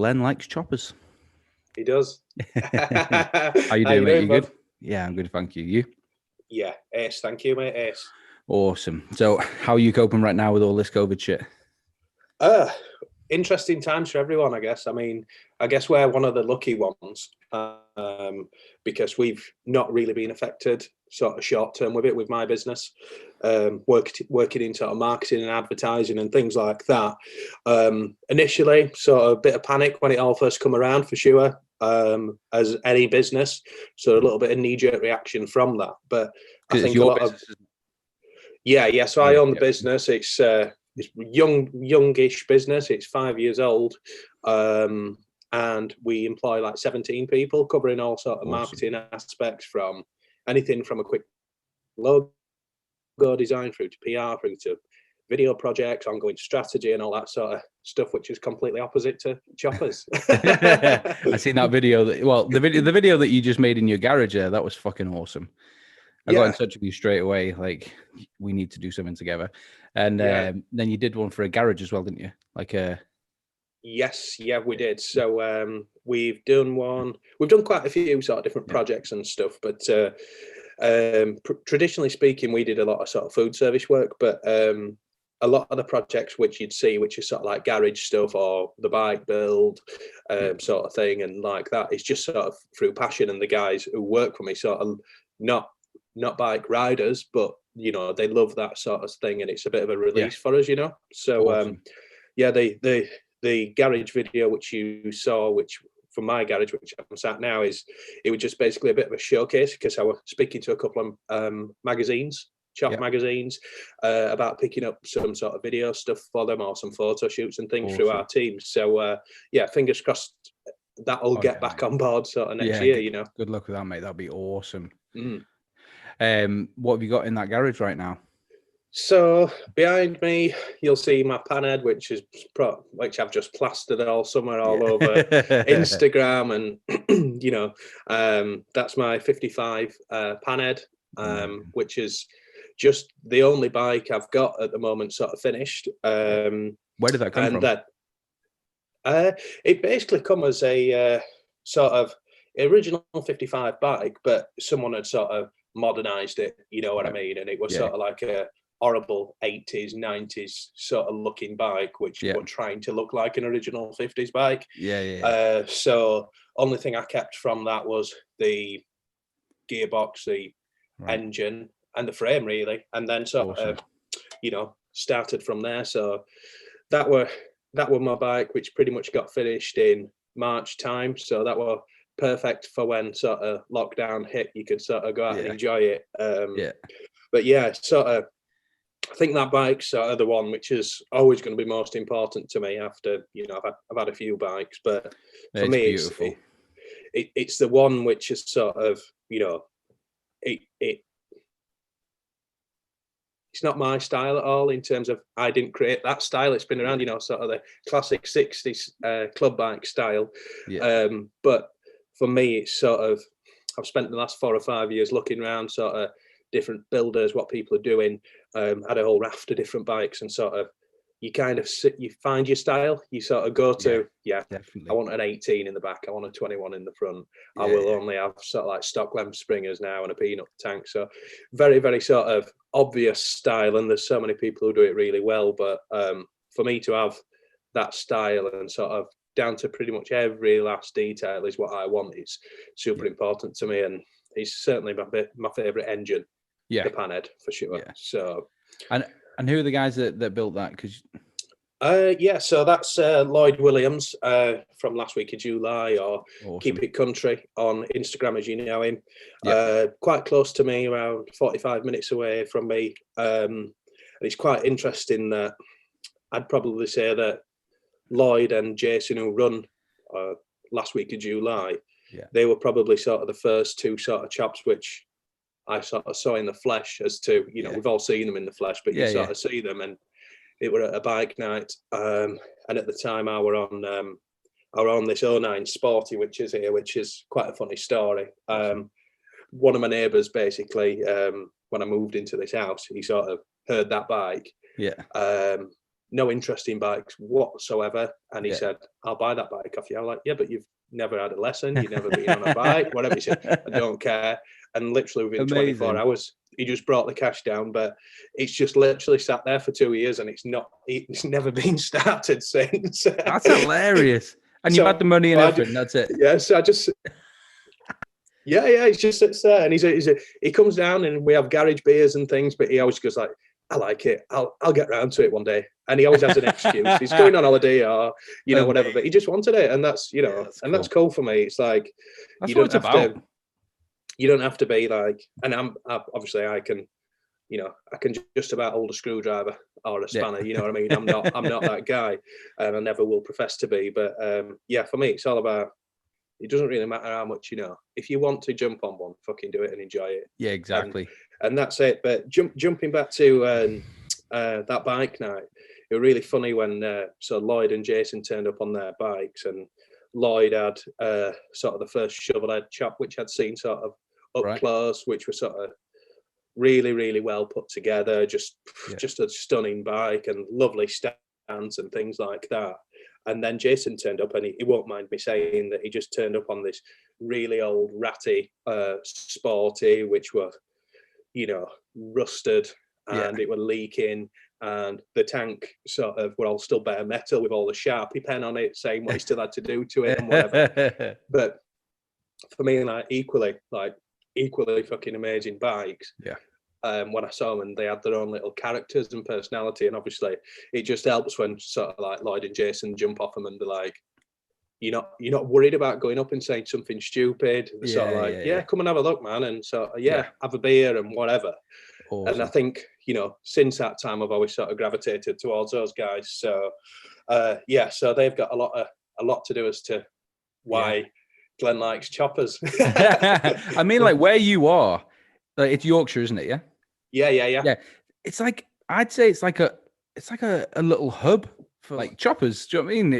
Glen likes choppers. He does. How you doing, mate? You good? Yeah, I'm good, thank you. You? Yeah, ace. Thank you, mate. Ace. Awesome. So, how are you coping right now with all this COVID shit? Interesting times for everyone, I guess. I mean, I guess we're one of the lucky ones because we've not really been affected sort of short term with it, with my business, working in sort of marketing and advertising and things like that. Initially, sort of a bit of panic when it all first come around, for sure, as any business. So a little bit of knee-jerk reaction from that. But I think a lot of... Yeah. So I own the business. It's youngish business. It's 5 years old, and we employ like 17 people, covering all sort of marketing aspects, from anything from a quick logo design through to PR, through to video projects, ongoing strategy, and all that sort of stuff, which is completely opposite to choppers. I seen that video. The video that you just made in your garage there, that was fucking awesome. I got in touch with you straight away, like, we need to do something together. And then you did one for a garage as well, didn't you? Like a... Yes, yeah, we did. So we've done quite a few sort of different projects and stuff, but traditionally speaking, we did a lot of sort of food service work, but a lot of the projects which you'd see, which is sort of like garage stuff or the bike build sort of thing, and like that, is just sort of through passion. And the guys who work for me sort of not bike riders, but they love that sort of thing, and it's a bit of a release for us, So awesome. The garage video which you saw, which from my garage, which I'm sat now, it was just basically a bit of a showcase, because I was speaking to a couple of magazines, magazines, about picking up some sort of video stuff for them, or some photo shoots and things through our team. So fingers crossed that'll get back on board sort of next year. Good luck with that, mate. That'll be awesome. What have you got in that garage right now? So behind me, you'll see my panhead, which I've just plastered all summer all over Instagram, and that's my 55 panhead, which is just the only bike I've got at the moment sort of finished. Where did that come from? It basically come as a sort of original 55 bike, but someone had sort of modernized it, you know what I mean? And it was sort of like a horrible 80s, 90s sort of looking bike, which were trying to look like an original 50s bike. So only thing I kept from that was the gearbox, the engine, and the frame, really. And then sort of, started from there. So that were my bike, which pretty much got finished in March time. So that were perfect for when sort of lockdown hit. You could sort of go out and enjoy it. But sort of, I think that bike's sort of the one which is always going to be most important to me. After I've had a few bikes, but for me, it's the one which is sort of it's not my style at all, in terms of I didn't create that style. It's been around, sort of the classic 60s club bike style. But for me, it's sort of, I've spent the last 4 or 5 years looking around sort of different builders, what people are doing, had a whole raft of different bikes, and sort of you find your style. You sort of go to, I want an 18 in the back, I want a 21 in the front. I will only have sort of like stock length springers now and a peanut tank. So very, very sort of obvious style, and there's so many people who do it really well. But for me to have that style and sort of down to pretty much every last detail is what I want. It's super important to me, and it's certainly my favorite engine. The panhead, for sure. So, and who are the guys that built that? Because so that's Lloyd Williams from Last Week of July, or Keep It Country on Instagram, as you know him. Quite close to me, around 45 minutes away from me. And it's quite interesting that I'd probably say that Lloyd and Jason, who run Last Week of July, they were probably sort of the first two sort of chops which I sort of saw in the flesh. As to, we've all seen them in the flesh, but you sort of see them. And it were at a bike night, and at the time I were on this '09 Sporty, which is here, which is quite a funny story. One of my neighbours, basically, when I moved into this house, he sort of heard that bike, no interest in bikes whatsoever. And he said, I'll buy that bike off you. I'm like, yeah, but you've never had a lesson. You've never been on a bike, whatever. He said, I don't care. And literally within 24 hours, he just brought the cash down. But it's just literally sat there for 2 years, and it's never been started since. That's hilarious. And you've had the money and everything. That's it. Yeah. So I just, he just sits there, and he comes down, and we have garage beers and things, but he always goes like, I like it. I'll get round to it one day. And he always has an excuse. He's going on holiday or, whatever, but he just wanted it. And that's, that's cool for me. It's like, that's you don't what it's about. You don't have to be like, and obviously I can, I can just about hold a screwdriver or a spanner, you know what I mean? I'm not that guy, and I never will profess to be. But for me, it's all about, it doesn't really matter how much, if you want to jump on one, fucking do it and enjoy it. Yeah, exactly. And that's it. But jumping back to that bike night, it was really funny when so Lloyd and Jason turned up on their bikes, and Lloyd had sort of the first shovelhead chop, which I'd seen sort of up close, which was sort of really, really well put together, just a stunning bike and lovely stands and things like that. And then Jason turned up, and he won't mind me saying that he just turned up on this really old ratty Sporty, which were, rusted, and it were leaking, and the tank sort of were all still bare metal with all the Sharpie pen on it saying what he still had to do to it and whatever. But for me, like equally fucking amazing bikes. When I saw them, and they had their own little characters and personality, and obviously it just helps when sort of like Lloyd and Jason jump off them and they're like, you're not worried about going up and saying something stupid. They're sort of like, come and have a look, man, and so have a beer and whatever. Awesome. And I think, since that time I've always sort of gravitated towards those guys. So so they've got a lot to do as to why Glen likes choppers. I mean, like where you are, like, it's Yorkshire, isn't it? Yeah. It's like, I'd say it's like a little hub for like choppers. Do you know what I mean?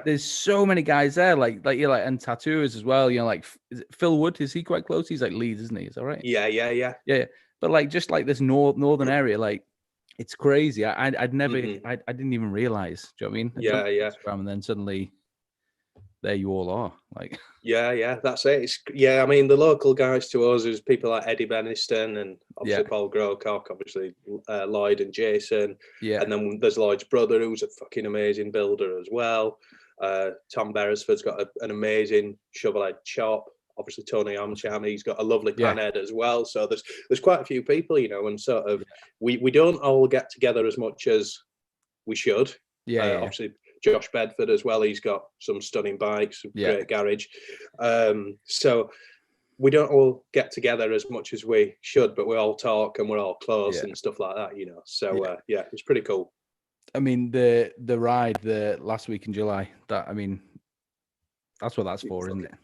There's so many guys there, like and tattooers as well. Like, is it Phil Wood? Is he quite close? He's like Leeds, isn't he? Is that right? Yeah. But like, just like this northern area, like it's crazy. I'd never, I didn't even realize. Do you know what I mean? And then suddenly, there you all are. Like, that's it. I mean, the local guys to us is people like Eddie Beniston and obviously Paul Growcock, obviously Lloyd and Jason. And then there's Lloyd's brother, who's a fucking amazing builder as well. Tom Beresford's got an amazing shovelhead chop. Obviously Tony Armstrong, he's got a lovely panhead as well. So there's quite a few people, and sort of we don't all get together as much as we should. Obviously Josh Bedford as well, he's got some stunning bikes, great garage. So we don't all get together as much as we should, but we all talk and we're all close and stuff like that, So it's pretty cool. I mean, the ride the last week in July, that's what that's for, isn't it?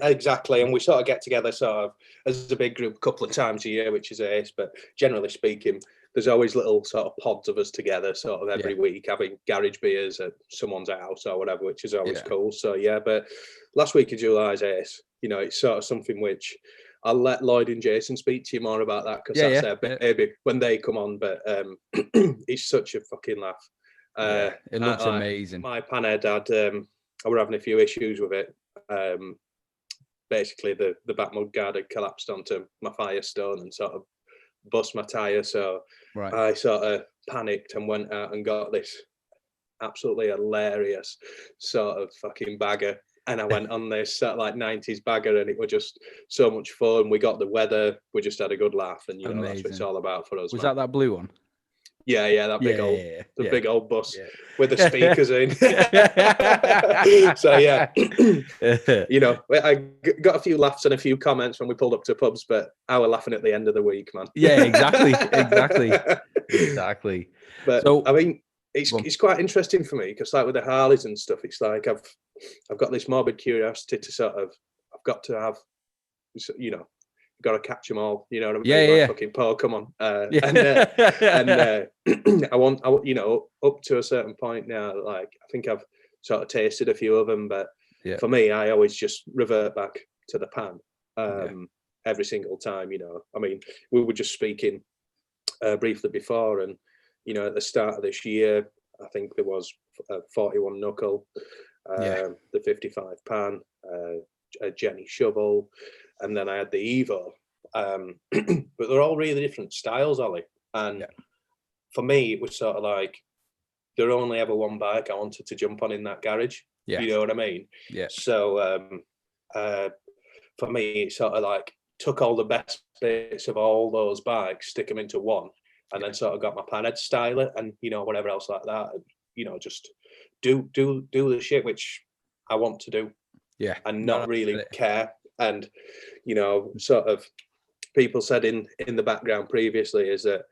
Exactly. And we sort of get together sort of as a big group a couple of times a year, which is ace, but generally speaking, there's always little sort of pods of us together sort of every week having garage beers at someone's house or whatever, which is always cool. So but last week of July is ace. It's sort of something which I'll let Lloyd and Jason speak to you more about that, because that's their baby when they come on. But it's such a fucking laugh. It looks amazing. My panhead had I were having a few issues with it. Basically the back mud guard had collapsed onto my Firestone and sort of bust my tire. So I sort of panicked and went out and got this absolutely hilarious sort of fucking bagger. And I went on this sort of like 90s bagger, and it was just so much fun. We got the weather. We just had a good laugh, and that's what it's all about for us. Was that blue one? That big big old bus with the speakers in. So I got a few laughs and a few comments when we pulled up to pubs, but I was laughing at the end of the week, man. Yeah, exactly. But so, I mean, it's quite interesting for me, because like with the Harleys and stuff, it's like I've got this morbid curiosity to sort of, I've got to have, got to catch them all, you know what I mean? Fucking Pokemon. And I want, up to a certain point now, like I think I've sort of tasted a few of them, but for me, I always just revert back to the pan every single time. I mean, we were just speaking briefly before, and at the start of this year, I think there was a 41 knuckle, the 55 pan, a Jenny shovel, and then I had the Evo. But they're all really different styles, Ollie. And for me, it was sort of like there only ever one bike I wanted to jump on in that garage. Yeah. You know what I mean? Yeah. So for me, it sort of like took all the best bits of all those bikes, stick them into one, and then sort of got my panhead style it, and whatever else like that, and just do the shit which I want to do. Yeah. And not really care. And sort of people said in the background previously is that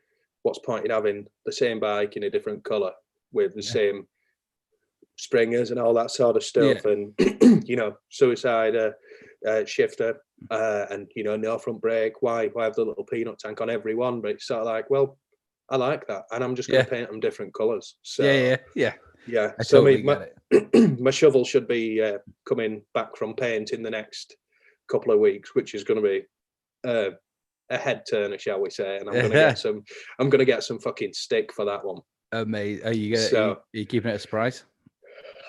what's point in having the same bike in a different color with the same springers and all that sort of stuff, and suicide shifter, and no front brake. Why have the little peanut tank on every one? But it's sort of like, well, I like that, and I'm just going to paint them different colors. So yeah. I so totally my shovel should be coming back from paint in the next couple of weeks, which is going to be a head turner, shall we say? And I'm going to get some fucking stick for that one. Amazing. Are you keeping it a surprise?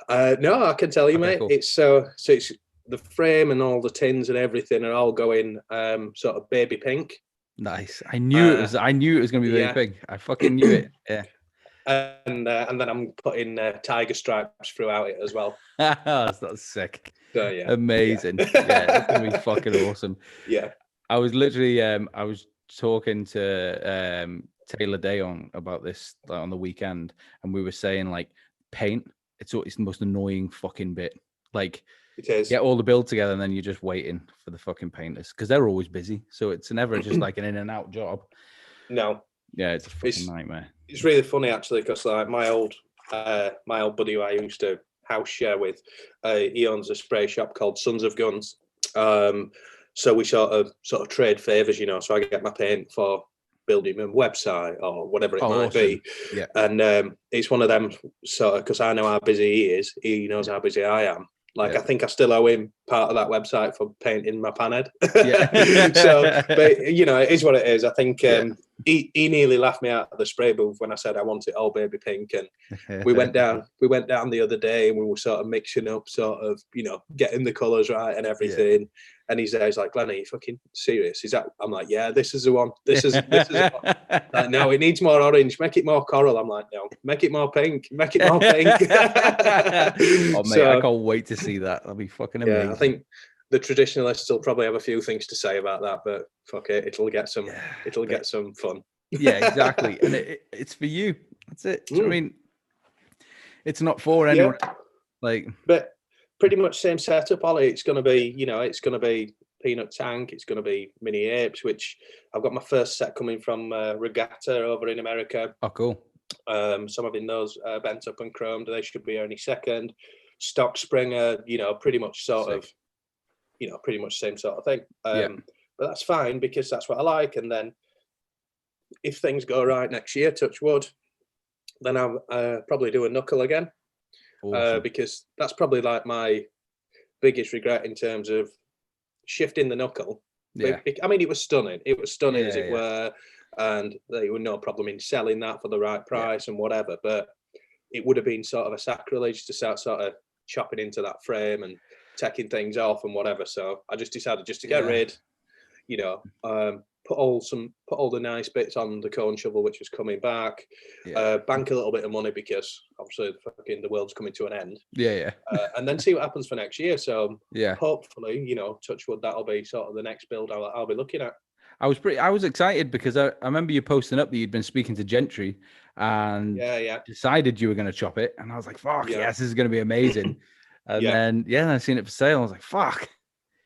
No, I can tell you, mate. Cool. It's it's the frame and all the tins and everything are all going sort of baby pink. Nice. I knew it was going to be baby pink. I fucking knew it. Yeah. And then I'm putting tiger stripes throughout it as well. That's sick. So yeah, amazing. Yeah, it's gonna be fucking awesome. Yeah, I was literally I was talking to Taylor Day about this on the weekend, and we were saying like paint. It's the most annoying fucking bit. Like, it is. Get all the build together, and then you're just waiting for the fucking painters because they're always busy. So it's never just like an in and out job. No. Yeah, it's a fucking nightmare. It's really funny actually, because like my old buddy who I used to house share with, he owns a spray shop called Sons of Guns. So we sort of trade favors, so I get my paint for building a website or whatever it might be. Yeah. And it's one of them sort of, because I know how busy he is, he knows how busy I am. Like, I think I still owe him part of that website for painting my panhead. Yeah. So, but it is what it is. I think he nearly laughed me out of the spray booth when I said I want it all baby pink. And we went down the other day and we were sort of mixing up, sort of, getting the colours right and everything. Yeah. And he's like, Glen, are you fucking serious? I'm like, yeah, this is the one. This is the one. Like, no, it needs more orange. Make it more coral. I'm like, no, make it more pink. Make it more pink. Oh, mate, I can't wait to see that. That'll be fucking amazing. Yeah, I think the traditionalists will probably have a few things to say about that, but fuck it, it'll get some fun. Yeah, exactly. And it's for you. That's it. I mean, it's not for anyone. Yeah. But pretty much same setup, Ollie. It's gonna be, it's gonna be peanut tank, it's gonna be mini apes, which I've got my first set coming from Regatta over in America. Oh, cool. Some of those bent up and chromed. They should be any second. Stock Springer, pretty much sort of, pretty much same sort of thing. But that's fine because that's what I like. And then if things go right next year, touch wood, then I'll probably do a knuckle again. Awesome. Because that's probably like my biggest regret in terms of shifting the knuckle. Yeah. I mean, it was stunning. It was stunning as it were. And there were no problem in selling that for the right price and whatever. But it would have been sort of a sacrilege to start sort of chopping into that frame and taking things off and whatever. So I just decided just to get rid, put all the nice bits on the cone shovel, which was coming back, bank a little bit of money because obviously the world's coming to an end. And then see what happens for next year. So hopefully, touch wood, that'll be sort of the next build I'll be looking at. I was excited because I remember you posting up that you'd been speaking to Gentry and decided you were going to chop it. And I was like, fuck, yes, this is going to be amazing. And then, I seen it for sale. I was like, fuck.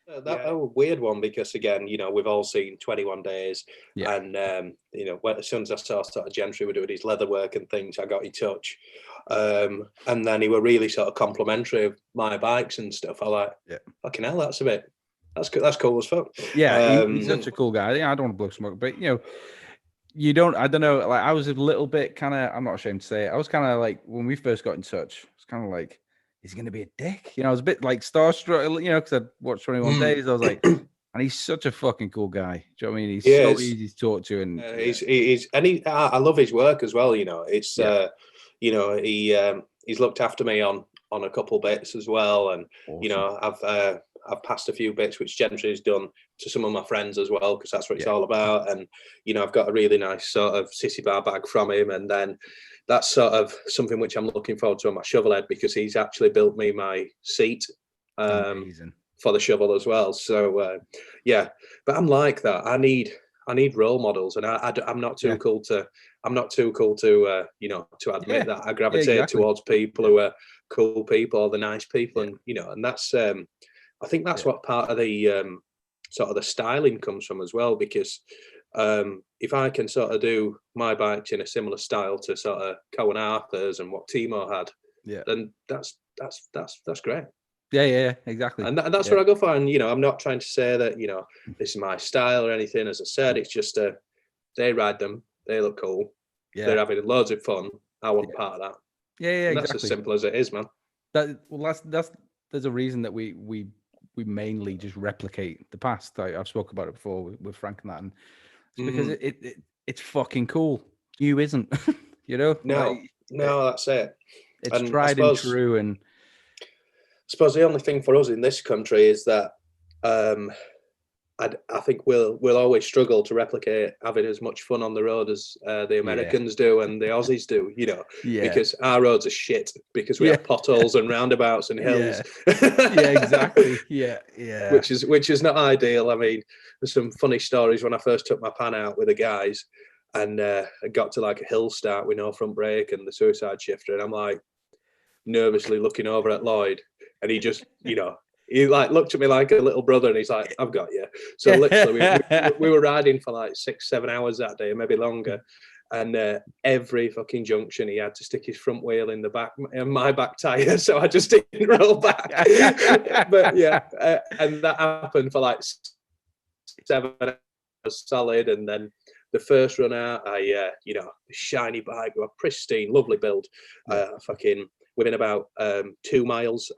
That was a weird one because, again, we've all seen 21 Days. And, as soon as I saw sort of Gentry were doing his leather work and things, I got in touch. And then he were really sort of complimentary of my bikes and stuff. I like, fucking hell, that's cool as fuck. Yeah, he's such a cool guy. I don't want to blow smoke, but you don't. I don't know. Like, I was a little bit kind of. I'm not ashamed to say it. I was kind of like when we first got in touch. It's kind of like, is he going to be a dick? I was a bit like starstruck. Because I'd watched 21 Days. I was like, And he's such a fucking cool guy. Do you know what I mean? He's so easy to talk to, and I love his work as well. You know, it's you know, he's looked after me on a couple bits as well, and you know, I've passed a few bits which Gentry's done to some of my friends as well, because that's what it's all about. And you know, I've got a really nice sort of sissy bar bag from him, and then that's sort of something which I'm looking forward to on my shovel head, because he's actually built me my seat. Amazing. For the shovel as well. So yeah, but I'm like that. I need role models, and I'm not too cool to you know, to admit that I gravitate towards people who are cool people, or the nice people, and you know, and that's I think that's what part of the sort of the styling comes from as well, because if I can sort of do my bikes in a similar style to sort of Cohen Arthur's and what Timo had, then that's great. Yeah, exactly. And that's what I go for. And, you know, I'm not trying to say that, you know, this is my style or anything. As I said, it's just they ride them. They look cool. Yeah. They're having loads of fun. I want part of that. Yeah, and that's as simple as it is, man. There's a reason that we mainly just replicate the past. I've spoken about it before with Frank and that, and it's because it's fucking cool. You isn't, you know? No, that's it. It's tried and true, and I suppose the only thing for us in this country is that I think we'll always struggle to replicate having as much fun on the road as the Americans do and the Aussies do, you know, because our roads are shit, because we have potholes and roundabouts and hills. Exactly. Yeah. Which is not ideal. I mean, there's some funny stories when I first took my pan out with the guys, and I got to like a hill start with no front brake and the suicide shifter, and I'm like nervously looking over at Lloyd, and he just, you know, he like looked at me like a little brother, and he's like, "I've got you." So literally, we were riding for like 6-7 hours that day, maybe longer. And every fucking junction, he had to stick his front wheel in the back, in my back tire, so I just didn't roll back. But yeah, and that happened for like 7 hours solid, and then the first run out, you know, shiny bike, a pristine, lovely build, fucking. Within about 2 miles,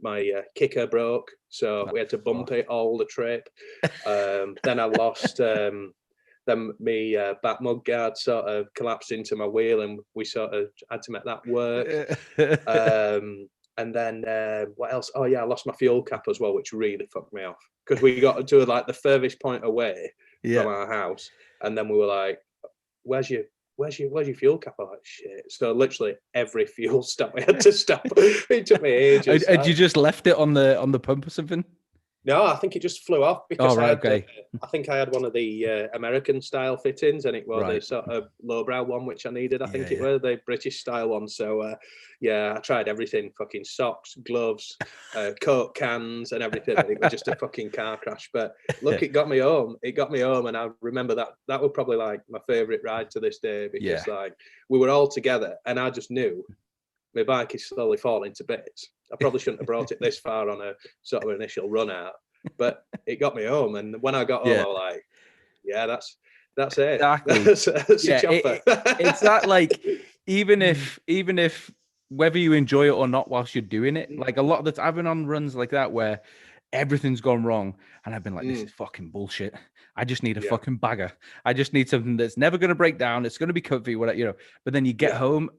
my kicker broke, so we had to bump it all the trip. Then I lost. Then me back mudguard sort of collapsed into my wheel, and we sort of had to make that work. And then what else? Oh yeah, I lost my fuel cap as well, which really fucked me off, because we got to like the furthest point away from our house, and then we were like, "Where's your fuel cap?" I'm like, shit. So literally every fuel stop we had to stop. It took me ages. Had you just left it on the pump or something? No, I think it just flew off, because I think I had one of the American style fittings, and it was the sort of lowbrow one which I needed. I think it was the British style one. So I tried everything: fucking socks, gloves, Coke cans, and everything. And it was just a fucking car crash. But look, it got me home. And I remember that was probably like my favorite ride to this day, because like we were all together, and I just knew my bike is slowly falling to bits. I probably shouldn't have brought it this far on a sort of initial run out, but it got me home. And when I got home, I was like, yeah, that's it. Exactly. That's a chopper. It's that, like, even if whether you enjoy it or not whilst you're doing it, like a lot of the time I've been on runs like that where everything's gone wrong, and I've been like, this is fucking bullshit. I just need a fucking bagger. I just need something that's never going to break down. It's going to be comfy, whatever, you know. But then you get home,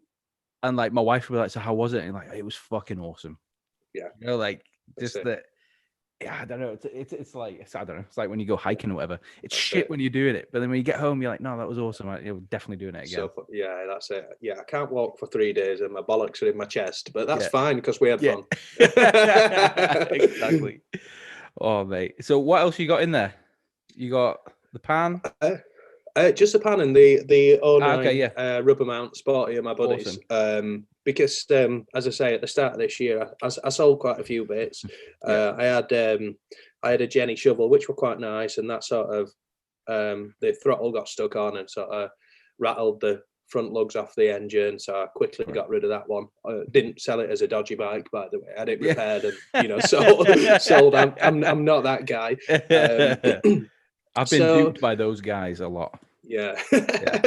and like my wife would be like, "So how was it?" And like, it was fucking awesome. Yeah, you know, like just that. Yeah, I don't know. It's like, I don't know. It's like when you go hiking or whatever. It's shit when you're doing it, but then when you get home, you're like, "No, that was awesome. You're definitely doing it again." So yeah, that's it. Yeah, I can't walk for 3 days and my bollocks are in my chest, but that's fine, because we had fun. Exactly. Oh mate. So what else you got in there? You got the pan. Just a pan and the 09 rubber mount Sporty of my buddies. Awesome. Because as I say, at the start of this year, I sold quite a few bits. I had a Jenny shovel, which were quite nice, and that sort of the throttle got stuck on and sort of rattled the front lugs off the engine, so I quickly got rid of that one. I didn't sell it as a dodgy bike, by the way. I had it repaired and, you know, sold. I'm not that guy. I've been duped by those guys a lot. Yeah.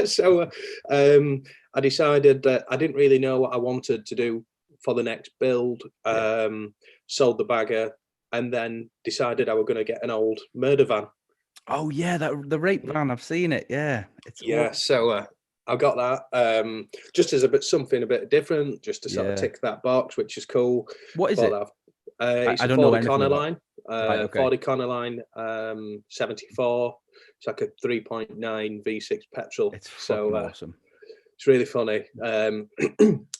So I decided that I didn't really know what I wanted to do for the next build. Sold the bagger, and then decided I were going to get an old murder van. Oh yeah, the rape van. I've seen it. Yeah, it's awesome. So I got that just as something a bit different, just to sort of tick that box, which is cool. What is it? It's a 40 Connor line. 40 Connor line, 74. It's like a 3.9 V6 petrol. It's fucking awesome. It's really funny.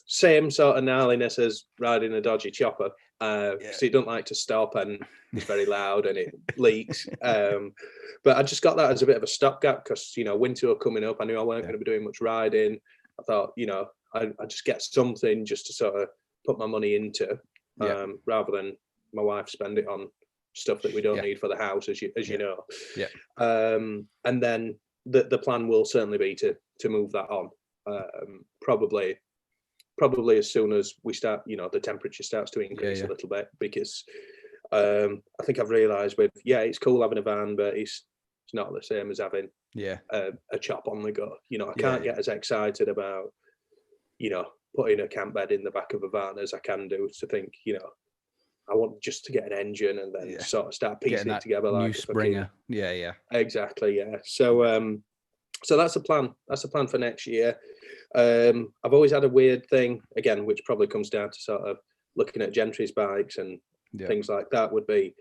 Same sort of gnarliness as riding a dodgy chopper. So you don't like to stop, and it's very loud and it leaks. But I just got that as a bit of a stopgap because, you know, winter were coming up. I knew I weren't going to be doing much riding. I thought, you know, I just get something just to sort of put my money into, rather than my wife spend it on stuff that we don't need for the house, as you know. Yeah. And then the plan will certainly be to move that on. Probably as soon as we start, you know, the temperature starts to increase a little bit, because I think I've realised it's cool having a van, but it's not the same as having a chop on the go. You know, I can't get as excited about, you know, putting a camp bed in the back of a van as I can do to think, you know, I want just to get an engine and then sort of start piecing it together like new Springer. Yeah. Exactly. Yeah. So so that's a plan. That's a plan for next year. I've always had a weird thing, again, which probably comes down to sort of looking at Gentry's bikes and things like that, would be,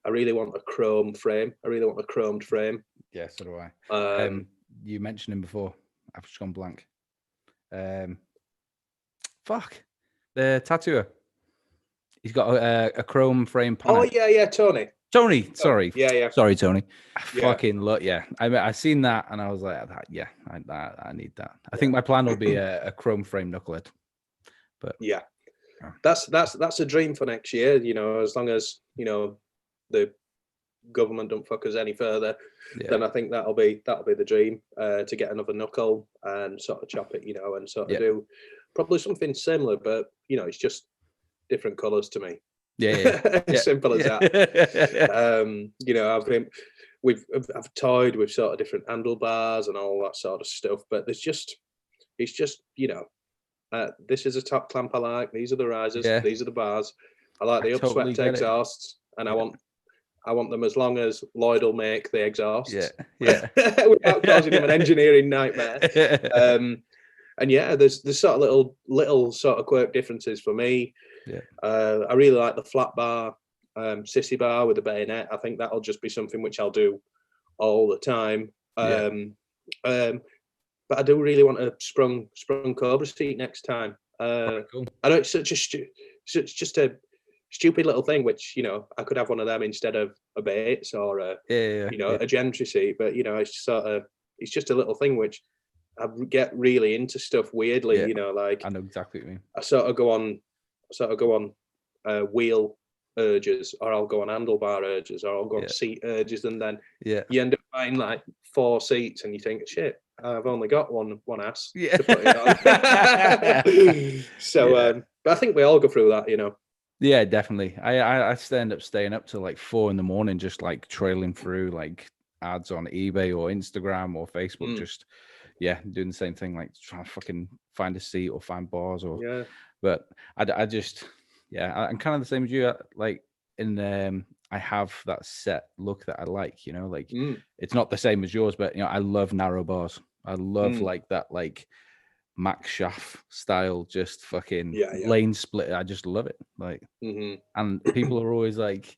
I really want a chrome frame. I really want a chromed frame. Yeah, so do I. You mentioned him before. I've just gone blank. The tattooer. He's got a chrome frame panel. Oh yeah, Tony. Sorry. Yeah. Sorry, Tony. Fucking look, yeah. I seen that and I was like, I need that. I think my plan will be a chrome frame knucklehead. But that's a dream for next year. You know, as long as, you know, the government don't fuck us any further, then I think that'll be the dream, to get another knuckle and sort of chop it, you know, and sort of do probably something similar, but you know, it's just different colours to me. Simple as that. You know, I've toyed with sort of different handlebars and all that sort of stuff, but it's just, you know, this is a top clamp I like. These are the risers. These are the bars. I like the upswept exhausts, and I want them as long as Lloyd will make the exhausts. Without causing him an engineering nightmare. And there's sort of little sort of quirk differences for me. I really like the flat bar, sissy bar with the bayonet. I think that'll just be something which I'll do all the time. But I do really want a sprung Cobra seat next time. Cool. I know it's just a stupid little thing, which, you know, I could have one of them instead of a Bates or a Gentry seat, but you know, it's just a little thing which I get really into stuff weirdly. You know, like, I know exactly what you mean. I sort of go on wheel urges, or I'll go on handlebar urges, or I'll go on seat urges, and then you end up buying like 4 seats and you think, shit, I've only got one ass to put it on. So but I think we all go through that, you know. Yeah, definitely. I end up staying up till like 4 a.m, just like trailing through like ads on eBay or Instagram or Facebook, just doing the same thing, like trying to fucking find a seat or find bars or but I just I'm kind of the same as you. Like I have that set look that I like, you know, like it's not the same as yours, but you know, I love narrow bars. I love like that, like Max Schaff style, just fucking lane split. I just love it. Like, and people are always like,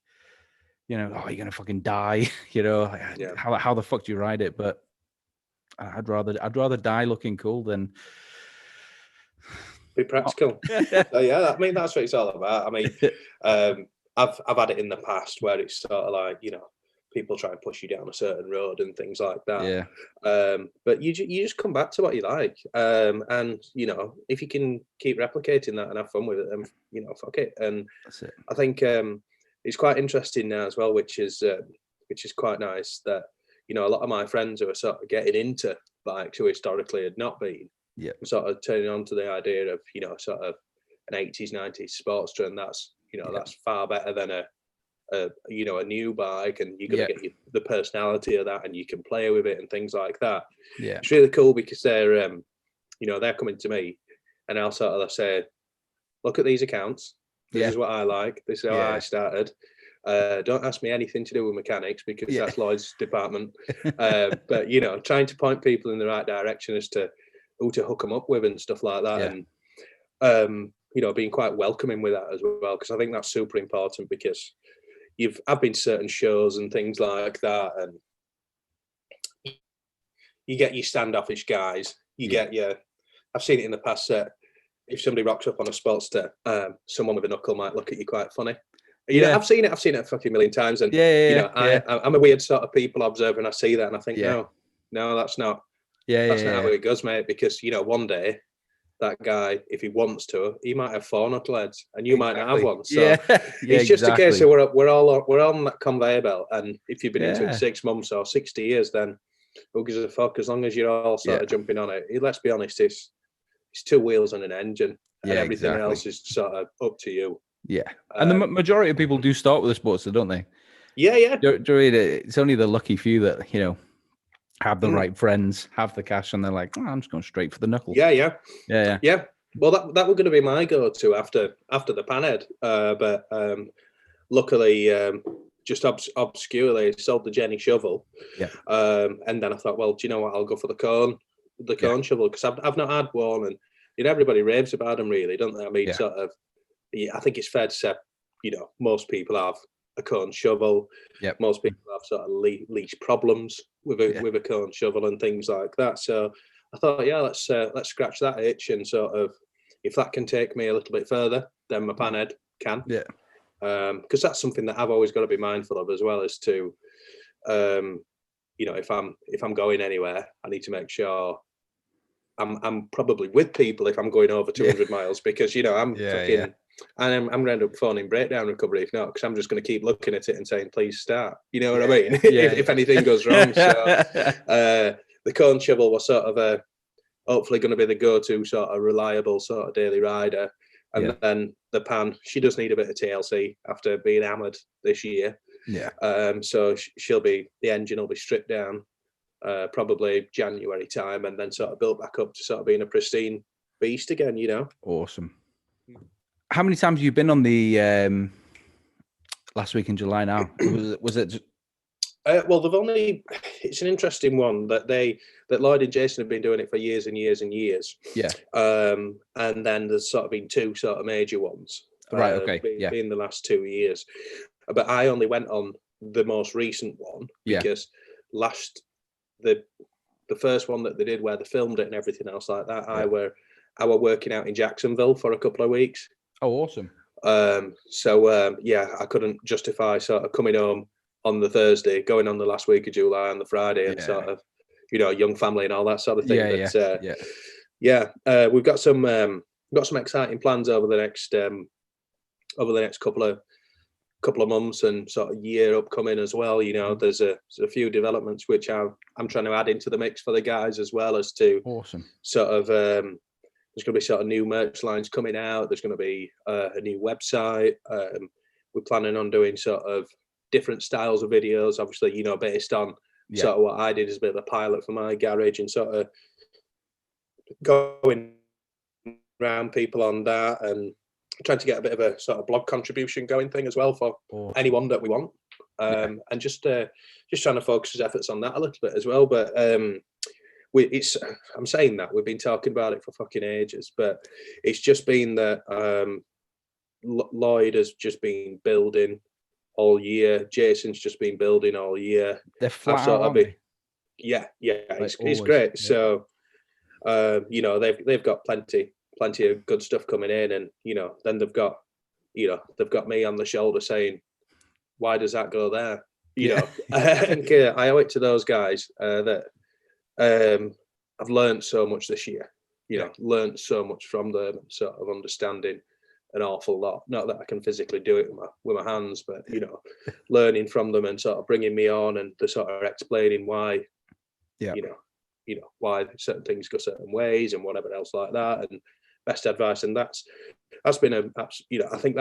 you know, oh, you're gonna fucking die, you know, how the fuck do you ride it? But I'd rather die looking cool than be practical. I mean, that's what it's all about. I mean, I've had it in the past where it's sort of like, you know, people try and push you down a certain road and things like that. But you just come back to what you like, and you know, if you can keep replicating that and have fun with it, then, you know, fuck it. And that's it. I think it's quite interesting now as well, which is quite nice, that, you know, a lot of my friends who are sort of getting into bikes who historically had not been, sort of turning on to the idea of, you know, sort of an 80s 90s Sportster, and that's, you know, that's far better than a you know, a new bike, and you're gonna get the personality of that, and you can play with it and things like that. It's really cool because they're you know, they're coming to me, and I'll sort of say, look at these accounts, this is what I like, this is how I started, Don't ask me anything to do with mechanics because that's Lloyd's department. But trying to point people in the right direction as to who to hook them up with and stuff like that, and being quite welcoming with that as well, because I think that's super important, because I've been to certain shows and things like that, and you get your standoffish guys. I've seen it in the past that if somebody rocks up on a Sportster, someone with a knuckle might look at you quite funny. I've seen it a fucking million times, and I'm a weird sort of people observer, and I see that and I think, no, that's not how it goes, mate, because one day that guy, if he wants to, he might have 4 knuckleheads and you might not have one. So it's just a case of we're all on that conveyor belt, and if you've been into it 6 months or 60 years, then who gives a fuck, as long as you're all sort of jumping on it. Let's be honest, it's 2 wheels and an engine, and everything else is sort of up to you. And the majority of people do start with a Sportster, don't they? It's only the lucky few that have the right friends, have the cash, and they're like, I'm just going straight for the knuckle. Yeah. Well, that was going to be my go-to after the Panhead, but luckily, just obscurely sold the Jenny shovel. And then I thought, well, do you know what? I'll go for the cone shovel, because I've not had one, and everybody raves about them, really, don't they? I mean, I think it's fair to say, most people have a cone shovel. Most people have sort of leash problems with a cone shovel and things like that. So I thought, let's scratch that itch, and sort of, if that can take me a little bit further, then my Panhead can. Because that's something that I've always got to be mindful of as well, as to, if I'm going anywhere, I need to make sure I'm probably with people if I'm going over 200 miles, because I'm fucking. And I'm going to end up phoning breakdown recovery if not, because I'm just going to keep looking at it and saying, please start. You know what I mean? If anything goes wrong. So the cone shovel was sort of hopefully going to be the go-to sort of reliable sort of daily rider. And then the Pan, she does need a bit of TLC after being hammered this year. So the engine will be stripped down probably January time, and then sort of built back up to sort of being a pristine beast again, Awesome. How many times have you been on the last week in July now? Was it? Well, it's an interesting one that Lloyd and Jason have been doing it for years and years and years. And then there's sort of been 2 sort of major ones. Right. Okay. In the last 2 years. But I only went on the most recent one because the first one that they did, where they filmed it and everything else like that, I were working out in Jacksonville for a couple of weeks. Oh, awesome. I couldn't justify sort of coming home on the Thursday, going on the last week of July on the Friday, and sort of, young family and all that sort of thing. We've got some exciting plans over the next couple of months and sort of year upcoming as well. There's a few developments which I'm trying to add into the mix for the guys, as well as to sort of. There's going to be sort of new merch lines coming out. There's going to be a new website. We're planning on doing sort of different styles of videos, obviously, based on sort of what I did as a bit of a pilot for my garage, and sort of going around people on that, and trying to get a bit of a sort of blog contribution going thing as well for anyone that we want. And just trying to focus his efforts on that a little bit as well. But I'm saying that we've been talking about it for fucking ages, but it's just been that Lloyd has just been building all year. Jason's just been building all year. They're flat out, aren't they? It's great. So they've got plenty of good stuff coming in, and then they've got me on the shoulder saying, why does that go there? And I owe it to those guys that I've learned so much this year, learned so much from them, sort of understanding an awful lot. Not that I can physically do it with my hands, but learning from them and sort of bringing me on, and the sort of explaining why, why certain things go certain ways and whatever else like that, and best advice. And that's been I think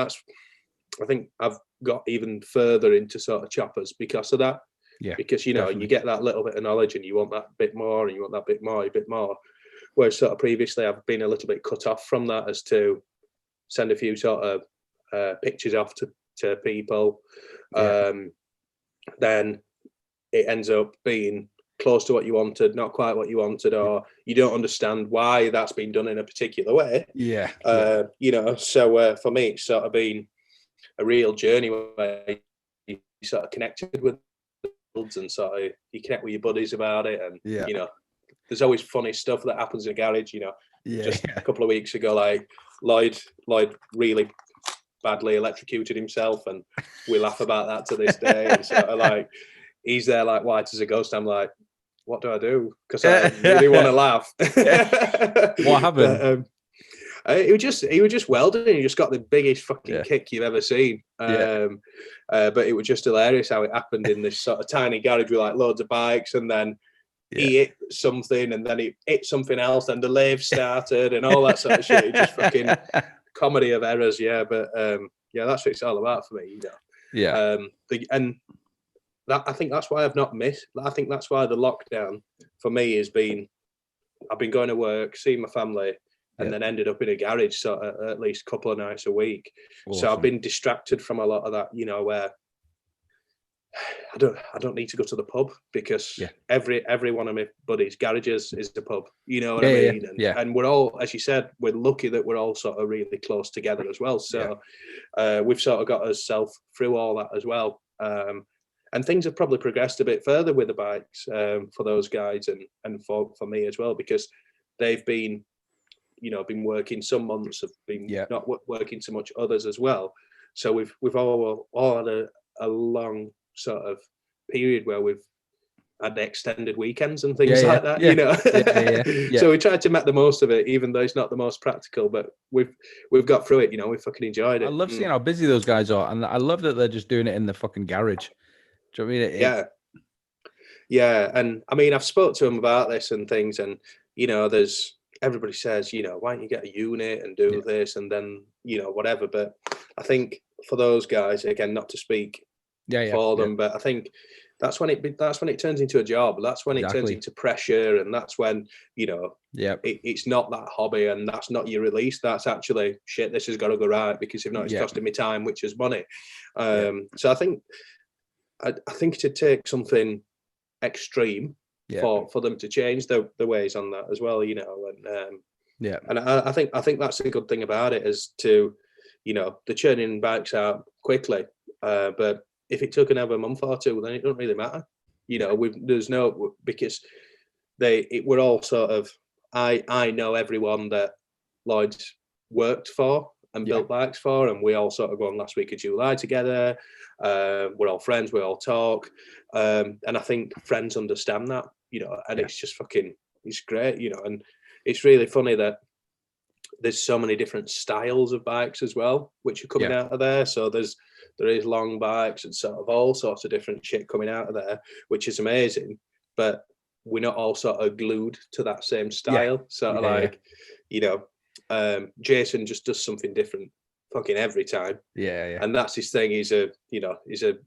I've got even further into sort of choppers because of that. Because you get that little bit of knowledge and you want that bit more, and you want that bit more. Whereas sort of previously I've been a little bit cut off from that, as to send a few sort of pictures off to people, then it ends up being close to what you wanted, not quite what you wanted, or you don't understand why that's been done in a particular way. You know, so for me, it's sort of been a real journey where you sort of connected with builds and sort of you connect with your buddies about it, and you know, there's always funny stuff that happens in a garage. You know, just a couple of weeks ago, like Lloyd really badly electrocuted himself, and we laugh about that to this day. And sort of like he's there like white as a ghost. I'm like, what do I do? Because I really want to laugh. What happened? But, he was just welding, and he just got the biggest fucking kick you've ever seen. But it was just hilarious how it happened in this sort of tiny garage with like loads of bikes, and then he hit something, and then he hit something else, and the lathe started, and all that sort of shit. It just fucking comedy of errors, But that's what it's all about for me, you know. And that, I think that's why I've not missed. I think that's why the lockdown for me has been. I've been going to work, seeing my family, and then ended up in a garage sort of at least a couple of nights a week. Awesome. So I've been distracted from a lot of that, you know, where I don't need to go to the pub because every one of my buddies' garages is the pub. You know what I mean? And we're all, as you said, we're lucky that we're all sort of really close together as well. So we've sort of got ourselves through all that as well. And things have probably progressed a bit further with the bikes for those guys and for me as well, because they've been, you know, been working. Some months have been not working so much, others as well. So we've all had a long sort of period where we've had extended weekends and things like that, you know. So we tried to make the most of it, even though it's not the most practical, but we've got through it, you know. We fucking enjoyed it. I love seeing how busy those guys are, and I love that they're just doing it in the fucking garage. Do you know what I mean? Yeah. And I mean, I've spoke to them about this and things, and you know, everybody says, you know, why don't you get a unit and do this and then, you know, whatever. But I think for those guys, again, not to speak for them, but I think that's when it turns into a job. That's when it turns into pressure, and that's when, you know, it's not that hobby, and that's not your release. That's actually shit. This has got to go right, because if not, it's costing me time, which is money. So I think it'd take something extreme for them to change the ways on that as well, you know. And and I think that's a good thing about it, is to, you know, the churning bikes out quickly, but if it took another month or two, then it doesn't really matter, you know. Because we're all sort of, I know everyone that Lloyd's worked for and built bikes for, and we all sort of go on last week of July together. We're all friends, we all talk, and I think friends understand that, you know. And it's just it's great, you know. And it's really funny that there's so many different styles of bikes as well, which are coming out of there. So there is long bikes and sort of all sorts of different shit coming out of there, which is amazing. But we're not all sort of glued to that same style. You know, Jason just does something different fucking every time. And that's his thing. He's a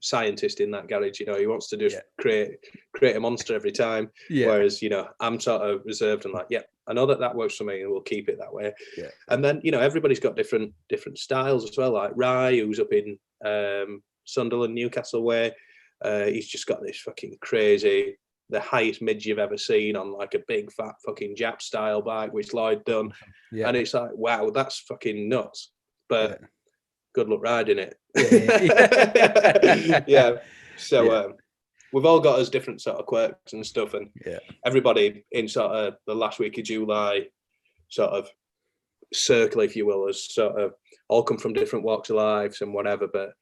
scientist in that garage, you know. He wants to just create a monster every time. Whereas, you know, I'm sort of reserved and like, I know that works for me, and we'll keep it that way. And then, you know, everybody's got different styles as well. Like Rye, who's up in Sunderland, Newcastle way, he's just got this fucking crazy, the highest midge you've ever seen on like a big fat fucking Jap style bike, which Lloyd done. And it's like, wow, that's fucking nuts. But good luck riding it. So we've all got us different sort of quirks and stuff, and everybody in sort of the last week of July sort of circle, if you will, has sort of all come from different walks of lives and whatever, but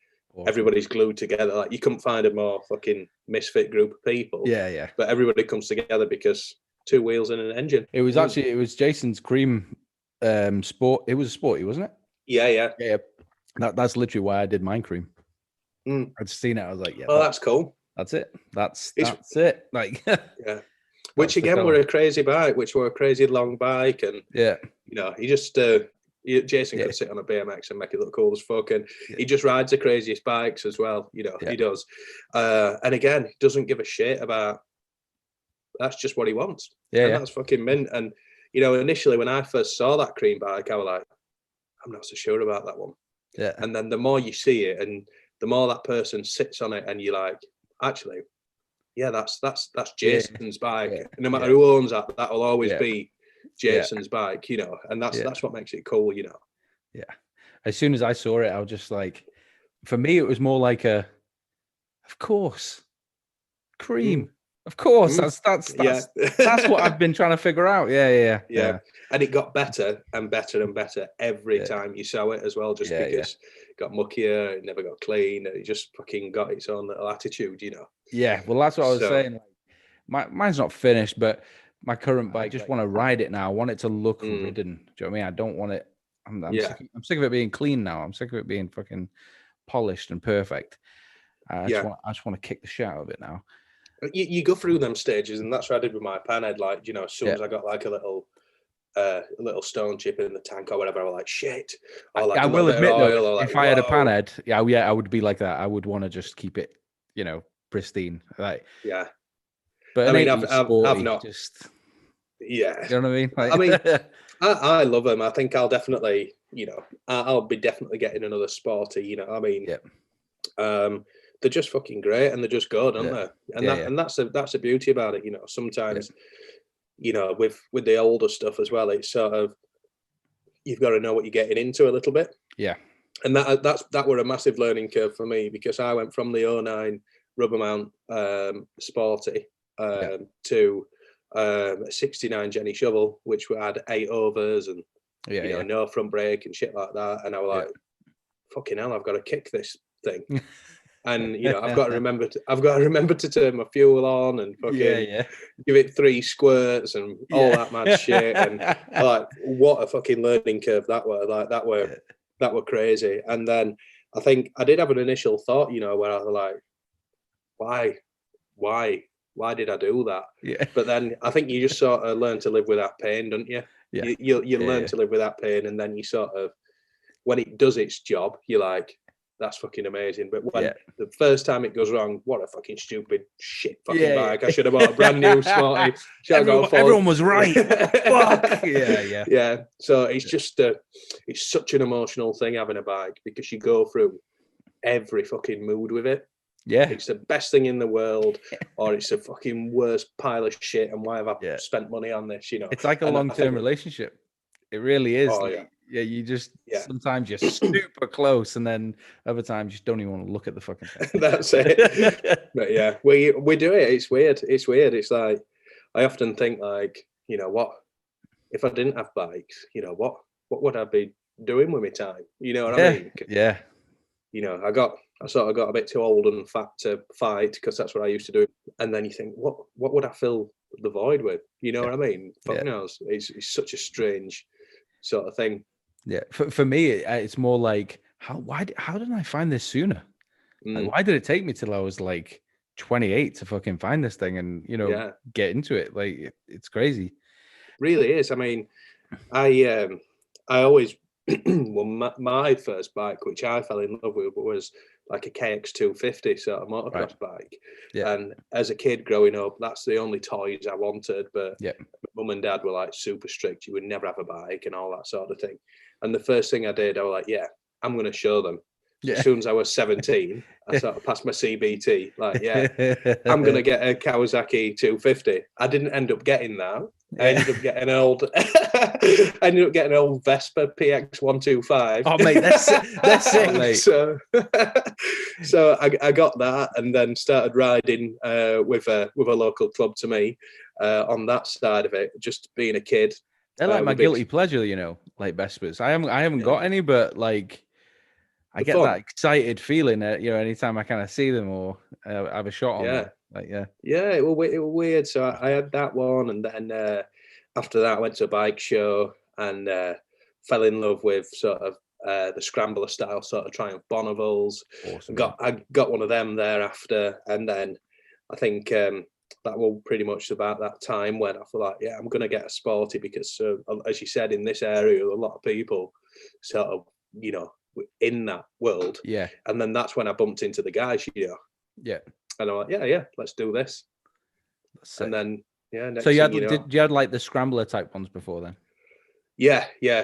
everybody's glued together. Like, you couldn't find a more fucking misfit group of people. But everybody comes together because two wheels and an engine. It was Jason's cream sport. It was a sporty, wasn't it? Yeah. That's literally why I did mine cream. I'd seen it. I was like, oh, that's cool. That's it. That's it. Like, Which again were a crazy bike, which were a crazy long bike, and you know, he just Jason could sit on a BMX and make it look cool as fuck, and he just rides the craziest bikes as well. You know, he does. And again, he doesn't give a shit about. That's just what he wants. And that's fucking mint. And you know, initially when I first saw that cream bike, I was like, I'm not so sure about that one. And then the more you see it, and the more that person sits on it, and you're like, actually, yeah, that's Jason's bike. Yeah. No matter who owns that will always Yeah. be Jason's bike, you know, and that's what makes it cool, you know. Yeah. As soon as I saw it, I was just like, for me, it was more like of course, cream. Of course, that's what I've been trying to figure out. Yeah. And it got better and better and better every time you saw it as well, just because it got muckier, it never got clean, and it just fucking got its own little attitude, you know. Yeah, well, that's what I was saying. Like, mine's not finished, but my current bike, I just want to ride it now. I want it to look ridden. Do you know what I mean? I don't want it. I'm sick of it being clean now. I'm sick of it being fucking polished and perfect. I just want to kick the shit out of it now. You go through them stages, and that's what I did with my panhead. Like, you know, as soon as I got like a little stone chip in the tank or whatever, I was like, shit. Or like I will admit though, like, if I had a panhead, I would be like that. I would want to just keep it, you know, pristine. Like, but I mean, I've not just. Yeah, you know what I mean? Like, I mean, I love them. I think I'll definitely, you know, I'll be definitely getting another sporty. You know, I mean, they're just fucking great, and they're just good, aren't they? And that's the beauty about it. You know, sometimes, you know, with the older stuff as well, it's sort of, you've got to know what you're getting into a little bit. Yeah, and that were a massive learning curve for me, because I went from the 09 rubber mount sporty to a 69 Jenny shovel, which had 8 overs and you know, no front brake and shit like that. And I was like, fucking hell, I've got to kick this thing. And you know, I've got to remember to turn my fuel on and fucking give it 3 squirts and all that mad shit. And like, what a fucking learning curve that were. Like, that were crazy. And then I think I did have an initial thought, you know, where I was like, why did I do that? Yeah. But then I think you just sort of learn to live with that pain, don't you? Yeah. You learn to live with that pain, and then you sort of, when it does its job, you're like, that's fucking amazing. But when the first time it goes wrong, what a fucking stupid shit fucking bike. I should have bought a brand new Smarty. Everyone was right. Fuck. Yeah. So it's just it's such an emotional thing having a bike, because you go through every fucking mood with it. Yeah, it's the best thing in the world, or it's a fucking worst pile of shit, and why have I spent money on this? You know, it's like a long-term relationship. It really is. Oh, you just sometimes you're super close, and then other times you just don't even want to look at the fucking thing. That's it. But yeah, we do it. It's weird. It's like, I often think, like, you know, what if I didn't have bikes? You know, what would I be doing with my time? You know what I mean? Yeah. You know, I sort of got a bit too old and fat to fight, because that's what I used to do. And then you think, what would I fill the void with? You know what I mean? Fuck knows. It's such a strange sort of thing. Yeah. For me, it's more like, how didn't I find this sooner? Like, why did it take me till I was like 28 to fucking find this thing and, you know, get into it? Like, it's crazy. Really is. I mean, I always, well, my first bike, which I fell in love with, was like a KX 250 sort of motocross bike. And as a kid growing up, that's the only toys I wanted. But mum and dad were like super strict. You would never have a bike and all that sort of thing. And the first thing I did, I was like, I'm going to show them. As soon as I was 17, I sort of passed my CBT. Like, I'm going to get a Kawasaki 250. I didn't end up getting that. I ended up getting an old Vespa PX 125. Oh mate, that's it, mate. So I got that, and then started riding with a local club to me on that side of it. Just being a kid, they're like my guilty pleasure, you know, like Vespas. I haven't got any, but like, I get that excited feeling, you know, anytime I kind of see them or have a shot on them. Like, it was weird. So I had that one, and then after that I went to a bike show and fell in love with sort of the scrambler style sort of Triumph Bonneville's. Awesome. I got one of them thereafter, and then I think that was pretty much about that time when I felt like, I'm going to get a sporty, because as you said, in this area, a lot of people sort of, you know, in that world. And then that's when I bumped into the guys, you know. And I'm like, let's do this. And then so you had like the scrambler type ones before then?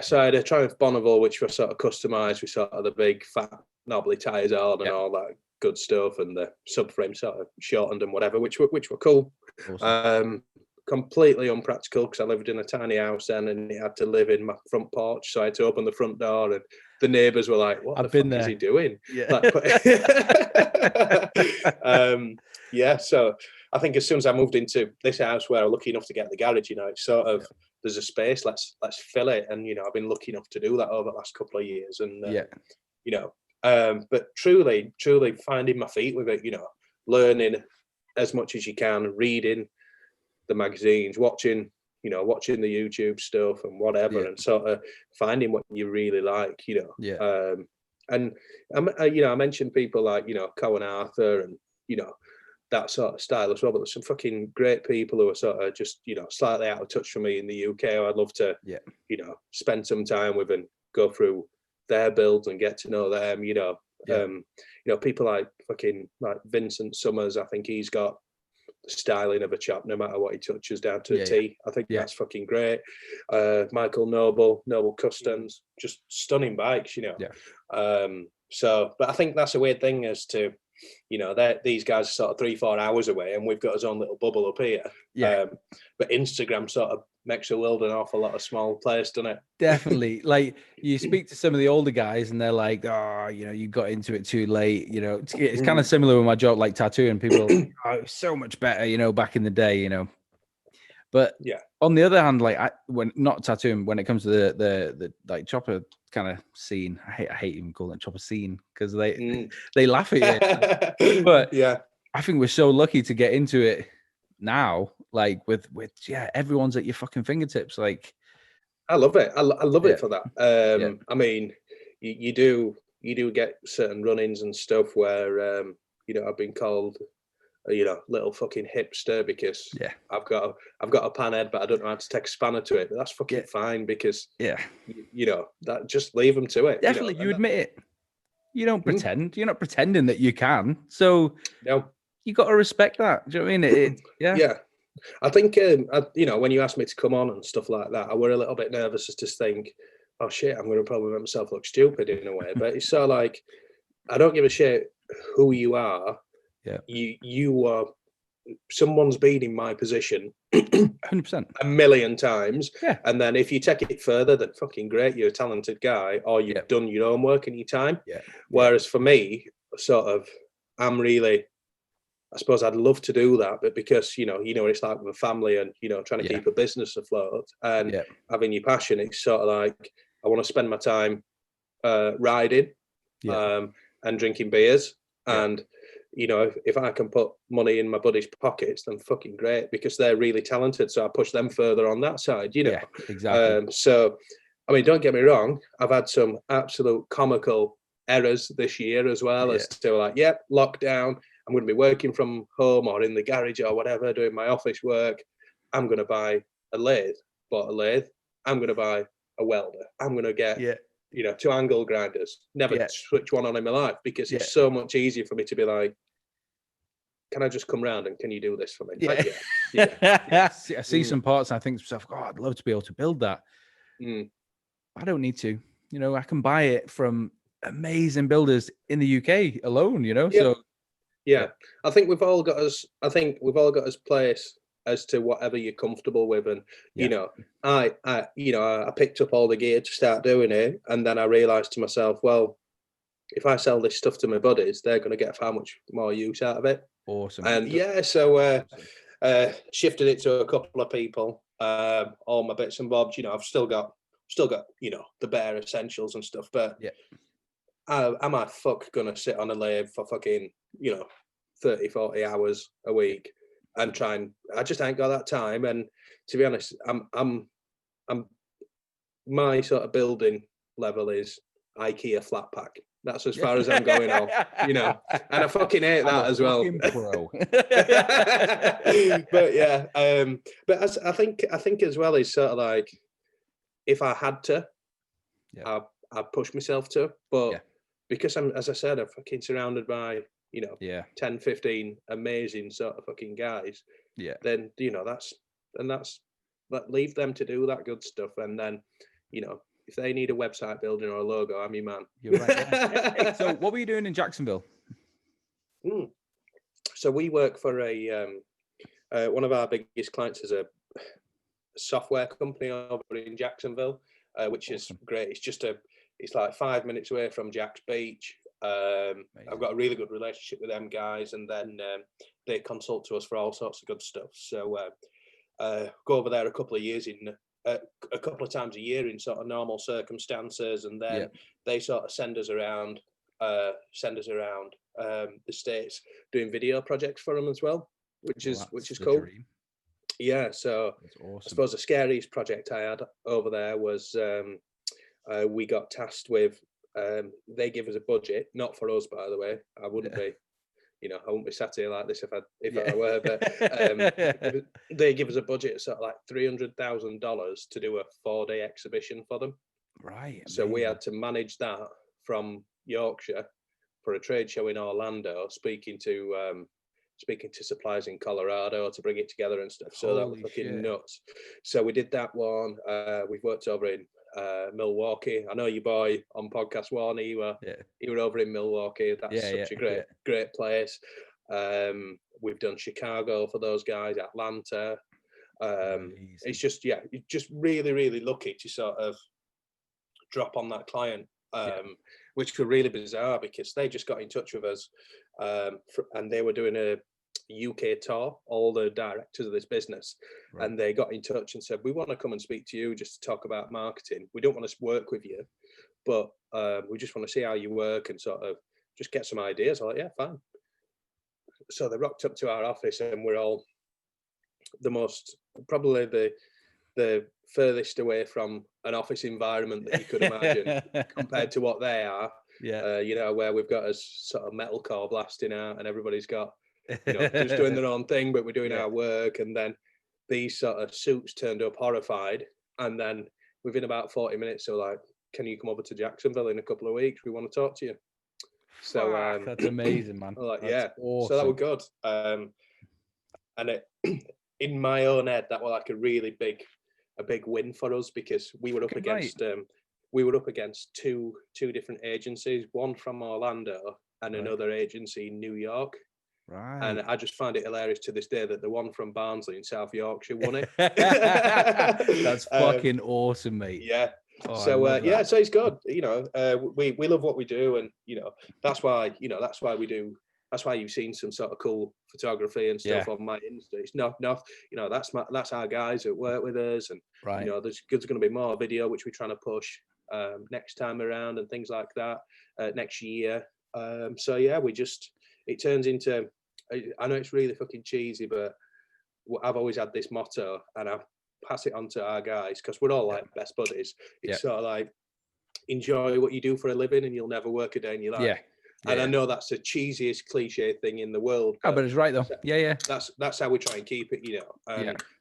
So I had a Triumph Bonneville, which was sort of customized with sort of the big fat knobbly tires on and Yeah. all that good stuff, and the subframe sort of shortened and whatever, which were cool. Awesome. Completely unpractical because I lived in a tiny house then, and it had to live in my front porch, so I had to open the front door, and the neighbours were like, "What the fuck is he doing?" Yeah. Like, yeah. So I think as soon as I moved into this house where I'm lucky enough to get the garage, you know, it's sort of there's a space. Let's fill it, and you know, I've been lucky enough to do that over the last couple of years, and you know, but truly finding my feet with it, you know, learning as much as you can, reading the magazines, watching the YouTube stuff and whatever, and sort of finding what you really like, you know. And you know, I mentioned people like, you know, Cohen Arthur and, you know, that sort of style as well, but there's some fucking great people who are sort of just, you know, slightly out of touch from me in the UK. I'd love to, you know, spend some time with and go through their builds and get to know them, you know. You know, people like fucking like Vincent Summers, I think he's got the styling of a chap no matter what he touches down to a T. I think that's fucking great. Michael Noble Customs, just stunning bikes, you know. So, but I think that's a weird thing as to, you know, these guys are sort of 3-4 hours away, and we've got our own little bubble up here. But Instagram sort of makes a world an awful lot of small players, doesn't it? Definitely. Like, you speak to some of the older guys and they're like, "Oh, you know, you got into it too late." You know, it's kind of similar with my job, like tattooing. People are like, "Oh, it was so much better, you know, back in the day," you know. But on the other hand, like when not tattooing, when it comes to the like chopper kind of scene, I hate even calling it chopper scene because they laugh at you. But I think we're so lucky to get into it now, like with everyone's at your fucking fingertips. Like, I love it. I love it for that. I mean, you do get certain run-ins and stuff where you know, I've been called, you know, little fucking hipster because I've got a pan head, but I don't know how to take a spanner to it. But that's fucking fine because you know, that just leave them to it. Definitely, you admit it. You don't pretend. You're not pretending that you can. So no, you got to respect that. Do you know what I mean? Yeah. I think you know, when you asked me to come on and stuff like that, I were a little bit nervous as to think, oh shit, I'm going to probably make myself look stupid in a way. But it's sort of like, I don't give a shit who you are. You are, someone's been in my position 100% a million times. And then if you take it further, then fucking great, you're a talented guy, or you've done your own work in your time. Whereas for me, sort of, I'm really, I suppose I'd love to do that, but because, you know what it's like with a family and, you know, trying to keep a business afloat and having your passion, it's sort of like, I want to spend my time riding and drinking beers. And, you know, if I can put money in my buddies' pockets, then fucking great, because they're really talented. So I push them further on that side, you know. Exactly. So, I mean, don't get me wrong, I've had some absolute comical errors this year as well, as to like, lockdown, I'm going to be working from home or in the garage or whatever, doing my office work. I'm going to buy a lathe, bought a lathe. I'm going to buy a welder. I'm going to get, you know, 2 angle grinders. Never switch one on in my life, because it's so much easier for me to be like, can I just come round and can you do this for me? I see some parts and I think to myself, oh, I'd love to be able to build that. I don't need to. You know, I can buy it from amazing builders in the UK alone, you know? So I think we've all got us place as to whatever you're comfortable with. And you know, I picked up all the gear to start doing it, and then I realized to myself, well, if I sell this stuff to my buddies, they're going to get far much more use out of it. Awesome. And so shifted it to a couple of people, all my bits and bobs. You know, I've still got you know, the bare essentials and stuff, but am I gonna sit on a lathe for fucking, you know, 30-40 hours a week and try and, I just ain't got that time. And to be honest, I'm my sort of building level is IKEA flat pack. That's as far as I'm going off, you know, and I fucking hate that as well. Pro. But but I think as well is sort of like, if I had to, I'd push myself to, but because I'm, as I said, I'm fucking surrounded by, you know, 10, 15 amazing sort of fucking guys. Then, you know, leave them to do that good stuff. And then, you know, if they need a website building or a logo, I'm your man. You're right. Yeah. Hey, so what were you doing in Jacksonville? So we work for one of our biggest clients is a software company over in Jacksonville, which is great. It's like 5 minutes away from Jack's Beach. I've got a really good relationship with them guys, and then they consult to us for all sorts of good stuff. So go over there a couple of times a year in sort of normal circumstances, and then they sort of send us around the States doing video projects for them as well, which is cool. Dream. Yeah, so awesome. I suppose the scariest project I had over there was we got tasked with. They give us a budget, not for us, by the way. I wouldn't be, I wouldn't be sat here like this if I were. But they give us a budget of sort of like $300,000 to do a 4-day exhibition for them. Right. So we had to manage that from Yorkshire for a trade show in Orlando, speaking to suppliers in Colorado to bring it together and stuff. So that was fucking nuts. So we did that one. We've worked over in Milwaukee. I know your boy on podcast Warner. You were over in Milwaukee. That's such a great place. We've done Chicago for those guys, Atlanta. It's just you're just really, really lucky to sort of drop on that client, which were really bizarre because they just got in touch with us, and they were doing a UK tour, all the directors of this business, and they got in touch and said, we want to come and speak to you just to talk about marketing. We don't want to work with you, but we just want to see how you work and sort of just get some ideas. I'm like, yeah, fine. So they rocked up to our office, and we're all probably the furthest away from an office environment that you could imagine compared to what they are. Where we've got a sort of metalcore blasting out, and everybody's got just doing their own thing, but we're doing our work. And then these sort of suits turned up horrified, and then within about 40 minutes they were like, can you come over to Jacksonville in a couple of weeks? We want to talk to you. So that's amazing, man. Like, awesome. So that was good. And it, in my own head, that was like a really big win for us, because we were up against two different agencies, one from Orlando and another agency in New York. Right. And I just find it hilarious to this day that the one from Barnsley in South Yorkshire won it. That's fucking awesome, mate. Yeah. So it's good. We love what we do, and that's why we do. That's why you've seen some sort of cool photography and stuff on my Insta. It's not, that's our guys that work with us, and there's going to be more video which we're trying to push next time around and things like that next year. It turns into. I know it's really fucking cheesy, but I've always had this motto, and I pass it on to our guys because we're all like best buddies. It's sort of like, enjoy what you do for a living, and you'll never work a day in your life. I know that's the cheesiest cliche thing in the world. But it's right though. That's how we try and keep it,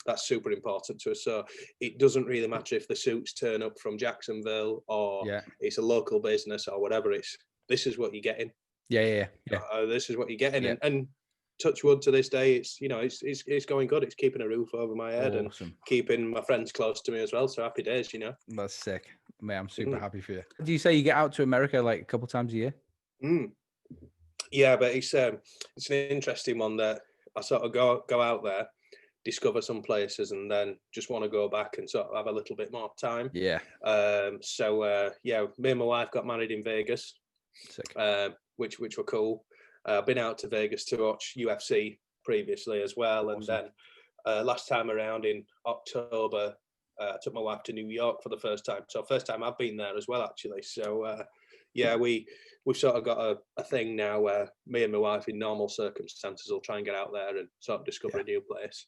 that's super important to us. So it doesn't really matter if the suits turn up from Jacksonville or it's a local business or whatever. This is what you're getting. This is what you're getting, and touch wood, to this day, it's going good. It's keeping a roof over my head and keeping my friends close to me as well. So happy days, That's sick, mate. I'm super happy for you. Do you say you get out to America like a couple times a year? Yeah, but it's an interesting one that I sort of go out there, discover some places, and then just want to go back and sort of have a little bit more time. Me and my wife got married in Vegas. Sick. Which were cool. I've been out to Vegas to watch UFC previously as well. Awesome. And then last time around in October, I took my wife to New York for the first time. So first time I've been there as well, actually. So we've sort of got a thing now where me and my wife in normal circumstances will try and get out there and sort of discover a new place.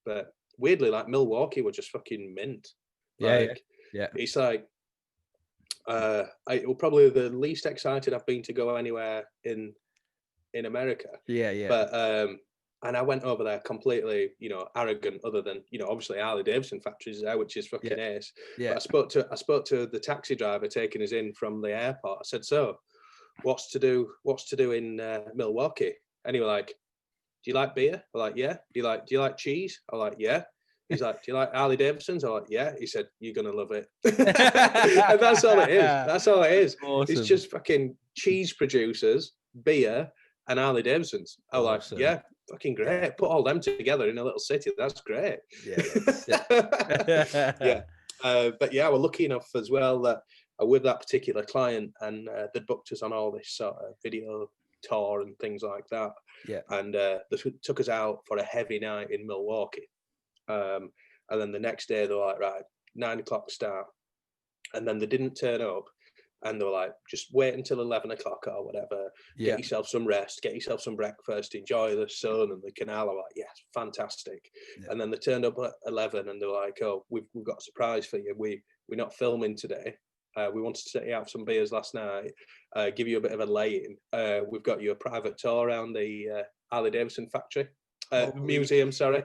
But weirdly, like Milwaukee were just fucking mint. It's like, probably the least excited I've been to go anywhere in America. But and I went over there completely, arrogant. Other than obviously Harley Davidson factories there, which is fucking ace. But I spoke to the taxi driver taking us in from the airport. I said, "So, what's to do in Milwaukee?" And he was like, "Do you like beer?" I'm like, "Yeah." Do you like cheese? I'm like, "Yeah." He's like, do you like Harley Davidsons? I'm like, yeah. He said, you're going to love it. And that's all it is. That's all it is. Awesome. It's just fucking cheese producers, beer, and Harley Davidsons. I'm like, yeah, fucking great. Yeah. Put all them together in a little city. That's great. Yeah. Yeah. But yeah, we're lucky enough as well that with that particular client, and they booked us on all this sort of video tour and things like that. Yeah. And they took us out for a heavy night in Milwaukee. And then the next day they were like, right, 9 o'clock start. And then they didn't turn up. And they were like, just wait until 11 o'clock or whatever. Yeah. Get yourself some rest, get yourself some breakfast, enjoy the sun and the canal. I'm like, yes, fantastic. Yeah. And then they turned up at 11 and they were like, oh, we've got a surprise for you. We're not filming today. We wanted to take you out some beers last night, give you a bit of a lay-in. We've got you a private tour around the Harley Davidson factory, museum, sorry.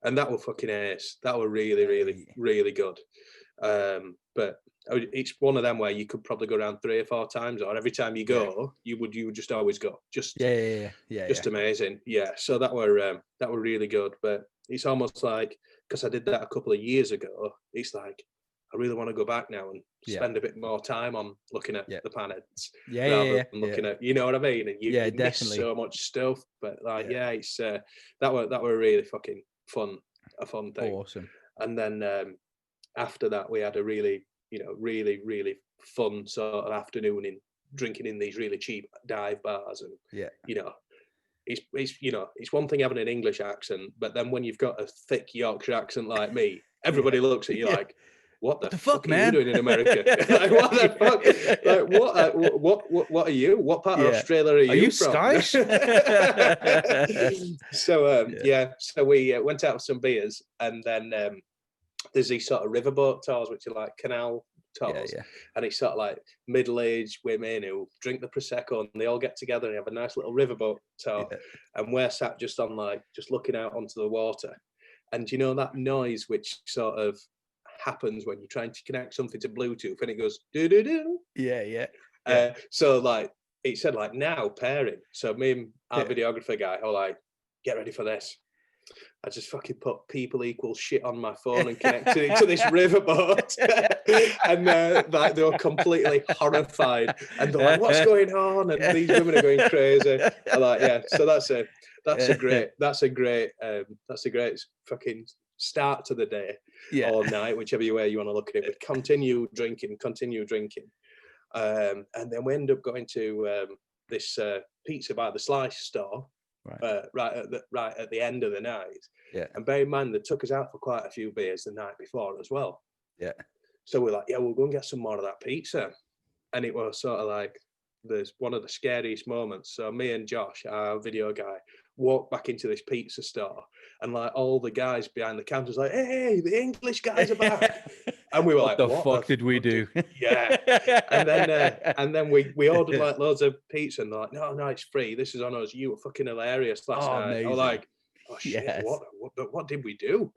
And that were fucking ace. That were really, really, really good. But it's one of them where you could probably go around 3 or 4 times, or every time you go, you would just always go. Just amazing. Yeah. So that were really good. But it's almost like, because I did that a couple of years ago, it's like, I really want to go back now and spend a bit more time on looking at the planets rather than looking at, you know what I mean? And you miss so much stuff. But like, it's that were really fucking fun thing. Awesome. And then after that, we had a really, really, really fun sort of afternoon in drinking in these really cheap dive bars. And it's one thing having an English accent, but then when you've got a thick Yorkshire accent like me, everybody looks at you like, what the fuck man? Are you doing in America? Like, what the fuck? Like, what are you? What part of Australia are you from? Scottish? So we went out for some beers, and then there's these sort of riverboat tours, which are like canal tours, and it's sort of like middle-aged women who drink the prosecco, and they all get together and have a nice little riverboat tour, and we're sat just looking out onto the water, and that noise which sort of happens when you're trying to connect something to Bluetooth, and it goes do do do. So like it said like now pairing. So me and our videographer guy are like, get ready for this. I just fucking put people equal shit on my phone and connected it to this riverboat. And like they were completely horrified, and they're like, what's going on? And these women are going crazy. I'm like, so that's a great fucking start to the day or night, whichever way you want to look at it. But continue drinking. And then we end up going to this pizza by the slice store. Right at the end of the night. And bear in mind, they took us out for quite a few beers the night before as well. So we're like, we'll go and get some more of that pizza. And it was sort of like there's one of the scariest moments. So me and Josh, our video guy, walked back into this pizza store, and like all the guys behind the counter was like, hey, the English guys are back. And we were what the fuck did we do? And then we ordered like loads of pizza, and they're like, no, it's free. This is on us. You were fucking hilarious last night. Amazing. I was like, oh shit, what did we do?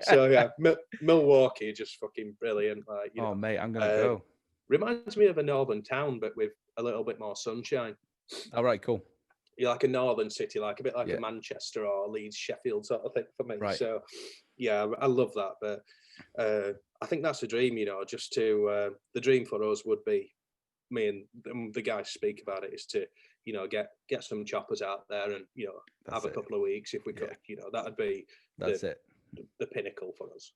So Milwaukee, just fucking brilliant. Like, mate, I'm gonna go. Reminds me of a northern town, but with a little bit more sunshine. All right, cool. You're like a northern city, like a bit like a Manchester or Leeds, Sheffield sort of thing for me. Right. So I love that. But I think that's a dream, just to the dream for us would be, me and the guys speak about it, is to get some choppers out there and have a couple of weeks if we could. That'd be the pinnacle for us.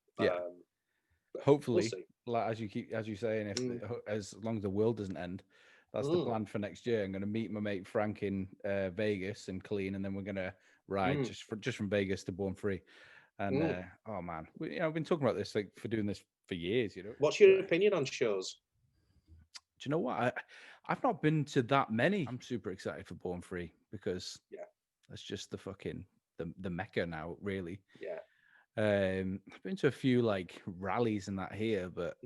Hopefully, like as you saying, as long as the world doesn't end, that's the plan for next year. I'm going to meet my mate Frank in Vegas and Clean, and then we're going to ride just from Vegas to Born Free. And oh man, I've been talking about this for doing this for years. What's your opinion on shows? Do you know what? I've not been to that many. I'm super excited for Born Free because that's just the fucking the mecca now, really. I've been to a few like rallies and that here, but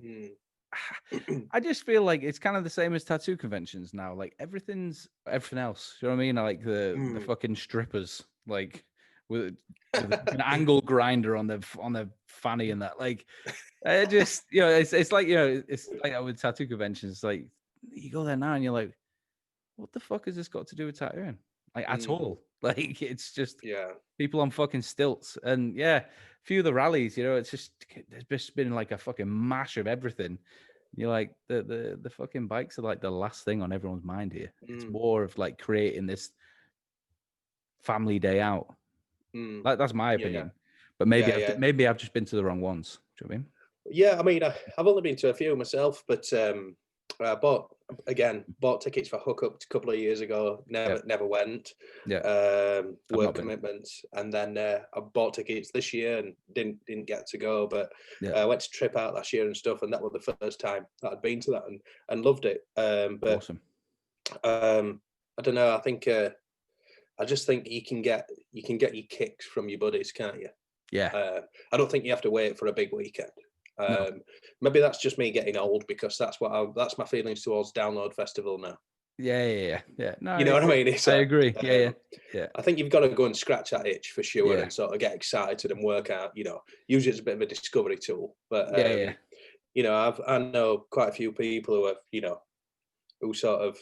I just feel like it's kind of the same as tattoo conventions now. Like everything else. You know what I mean? Like the fucking strippers, like with an angle grinder on the fanny and that. Like just it's like it's like that with tattoo conventions. It's like you go there now and you're like, what the fuck has this got to do with tattooing? Like at all? Like, it's just Yeah. people on fucking stilts. And yeah, a few of the rallies, you know, it's just, there's just been like a fucking mash of everything. You're like, the fucking bikes are like the last thing on everyone's mind here. It's more of like creating this family day out. Like, that's my opinion. But maybe I've just been to the wrong ones. Do you know what I mean? Yeah, I mean, I've only been to a few myself, but I bought tickets for Hookup a couple of years ago. Never went. Yeah. Work commitments, and then I bought tickets this year and didn't get to go. But I went to Trip Out last year and stuff, and that was the first time that I'd been to that and loved it. But awesome. I don't know. I think I just think you can get your kicks from your buddies, can't you? Yeah. I don't think you have to wait for a big weekend. No. Maybe that's just me getting old, because that's my feelings towards Download Festival now. Yeah. No, you know what I mean? I agree. Yeah. I think you've got to go and scratch that itch for sure, and sort of get excited and work out. You know, use it as a bit of a discovery tool. But you know, I know quite a few people who have, you know, who sort of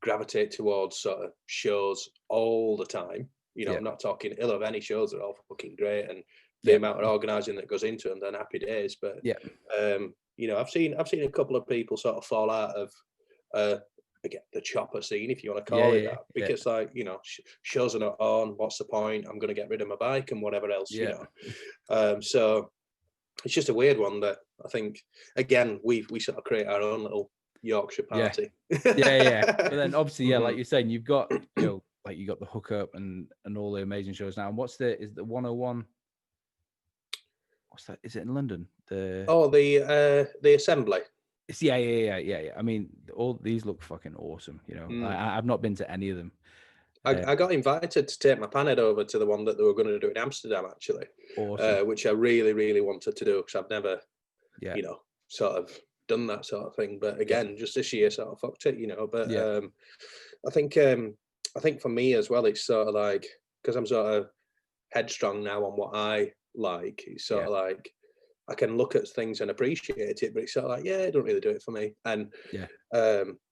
gravitate towards sort of shows all the time. You know, I'm not talking ill of any shows; they're all fucking great, and the amount of organising that goes into them, then happy days. But you know, I've seen a couple of people sort of fall out of again, the chopper scene, if you want to call it that, because like, you know, shows are not on. What's the point? I'm going to get rid of my bike and whatever else, you know. So it's just a weird one that I think, again, we sort of create our own little Yorkshire party. But then obviously, like you're saying, you've got, you know, like you got the Hookup and all the amazing shows now. And is the 101? What's that? Is it in London? The Assembly. It's, yeah. I mean, all these look fucking awesome. You know, I've not been to any of them. I got invited to take my panhead over to the one that they were going to do in Amsterdam, actually. Awesome. Which I really, really wanted to do, because I've never, you know, sort of done that sort of thing. But again, just this year sort of fucked it, you know. But I think for me as well, it's sort of like, because I'm sort of headstrong now on what I like, it's sort of like, I can look at things and appreciate it, but it's sort of like, it don't really do it for me. And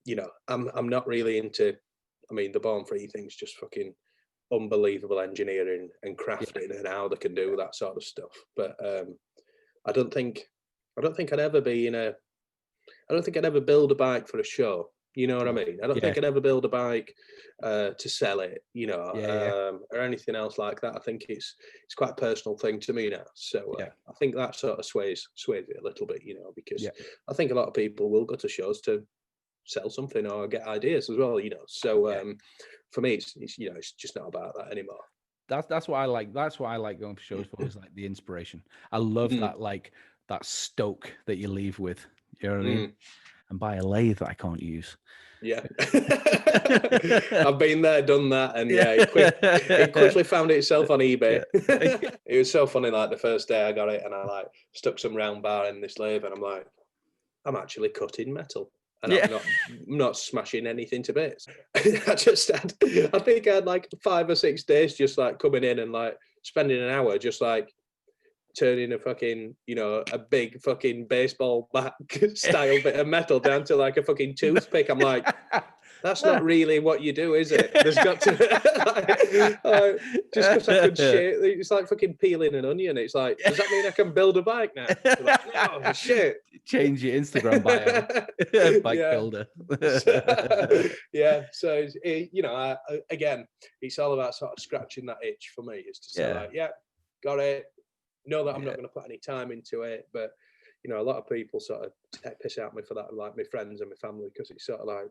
you know, I'm not really into, I mean, the Born Free thing's just fucking unbelievable engineering and crafting and how they can do that sort of stuff. But I don't think I'd ever be I don't think I'd ever build a bike for a show. You know what I mean? I don't think I'd ever build a bike to sell it, you know, or anything else like that. I think it's quite a personal thing to me now. So I think that sort of sways it a little bit, you know, because I think a lot of people will go to shows to sell something or get ideas as well, you know. So for me, it's you know, it's just not about that anymore. That's what I like. That's what I like going for shows for, is like the inspiration. I love that, like that stoke that you leave with. You know what I mean? And buy a lathe that I can't use. Yeah. I've been there, done that, and it quickly found itself on eBay. It was so funny, like the first day I got it, and I like stuck some round bar in this lathe, and I'm like, I'm actually cutting metal, and I'm not smashing anything to bits. I think I had like 5 or 6 days just like coming in and like spending an hour just like turning a fucking, you know, a big fucking baseball bat style bit of metal down to like a fucking toothpick. I'm like, that's not really what you do, is it? There's got to just because I could shit. It's like fucking peeling an onion. It's like, does that mean I can build a bike now? Like, no, shit. Change your Instagram bio. Bike builder. So you know, again, it's all about sort of scratching that itch for me. Is to say like, got it. Know that I'm not going to put any time into it, but you know, a lot of people sort of take piss out me for that, like my friends and my family, because it's sort of like,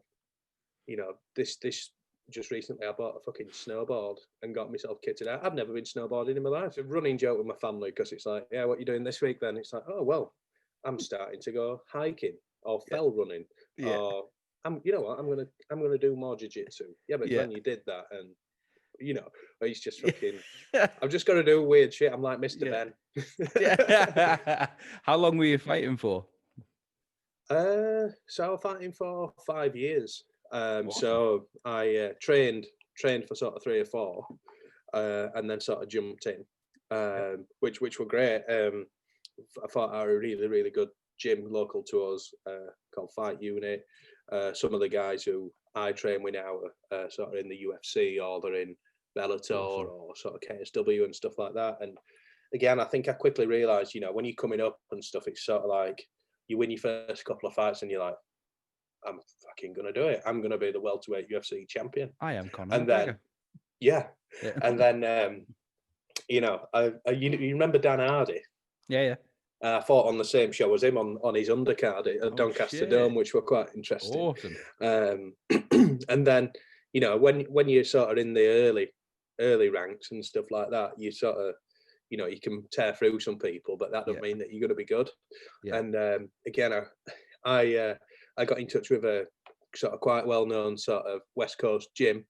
you know, this just recently I bought a fucking snowboard and got myself kitted out. I've never been snowboarding in my life. It's a running joke with my family, because it's like, what you doing this week then? It's like, oh well, I'm starting to go hiking or fell running, or you know what, I'm gonna do more jiu-jitsu. Yeah, but when you did that, and you know, he's just fucking, I've just got to do weird shit. I'm like Mr. Ben. How long were you fighting for? So I was fighting for 5 years. So I trained for sort of 3 or 4, and then sort of jumped in, which were great. I fought at a really, really good gym local to us, called Fight Unit. Some of the guys who I train with now are sort of in the UFC, or they're in Bellator or sort of KSW and stuff like that. And again, I think I quickly realised, when you're coming up and stuff, it's sort of like you win your first couple of fights and you're like, I'm fucking going to do it. I'm going to be the welterweight UFC champion. I am Conor And McGregor. then, yeah. And then, you remember Dan Hardy? Yeah. I fought on the same show as him on his undercard at Doncaster Dome, which were quite interesting. Awesome. And then, when you're sort of in the early ranks and stuff like that, you sort of, you can tear through some people, but that doesn't mean that you're going to be good. Yeah. And again, I got in touch with a sort of quite well-known sort of West Coast gym,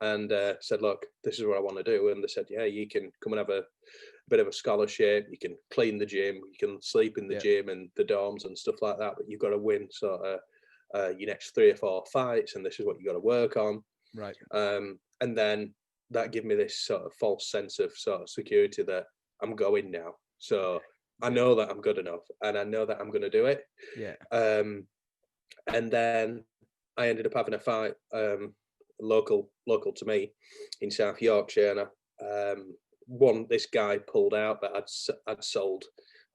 and said, look, this is what I want to do. And they said, yeah, you can come and have a bit of a scholarship, you can clean the gym, you can sleep in the gym and the dorms and stuff like that, but you've got to win sort of your next 3 or 4 fights, and this is what you got to work on. Right. And then that gave me this sort of false sense of sort of security that I'm going now. So I know that I'm good enough, and I know that I'm going to do it. Yeah. And then I ended up having a fight local to me in South Yorkshire, and this guy pulled out, but I'd sold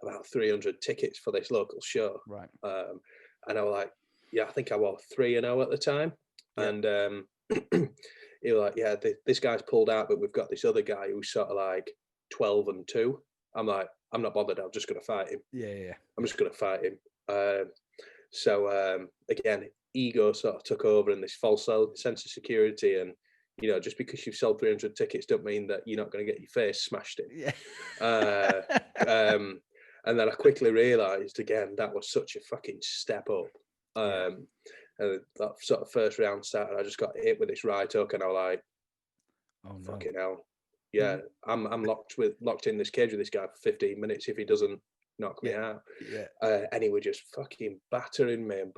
about 300 tickets for this local show. Right. And I was like, yeah, I think I was 3-0 at the time. Yeah. And he was like, yeah, this guy's pulled out, but we've got this other guy who's sort of like 12-2. I'm like, I'm not bothered. I'm just going to fight him. Yeah. I'm just going to fight him. So again, ego sort of took over, and this false sense of security, and just because you've sold 300 tickets don't mean that you're not going to get your face smashed in. Yeah. And then I quickly realised, again, that was such a fucking step up. And that sort of first round started, I just got hit with this right hook, and I was like, oh, no. Fucking hell. Yeah, I'm locked in this cage with this guy for 15 minutes if he doesn't knock me out. Yeah. And he was just fucking battering me. And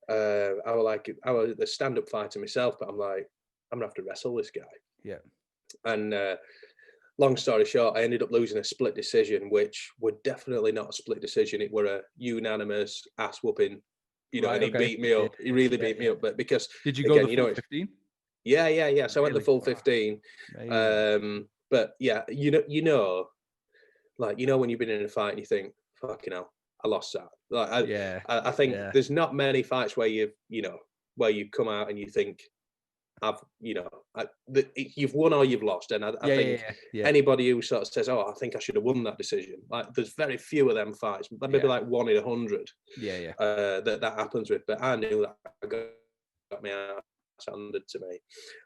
I was the stand-up fighter myself, but I'm like, I'm gonna have to wrestle this guy. Yeah. And long story short, I ended up losing a split decision, which were definitely not a split decision. It were a unanimous ass whooping. And he beat me up. He really beat me up. But because did you go the full 15? Yeah. So I went the full 15. But yeah, like when you've been in a fight and you think, fucking hell, I lost that. Like I think there's not many fights where you've come out and you think, you've won or you've lost. And I think anybody who sort of says, oh, I think I should have won that decision, like there's very few of them fights, maybe like 1 in 100 that happens with. But I knew that I got me out handed to me,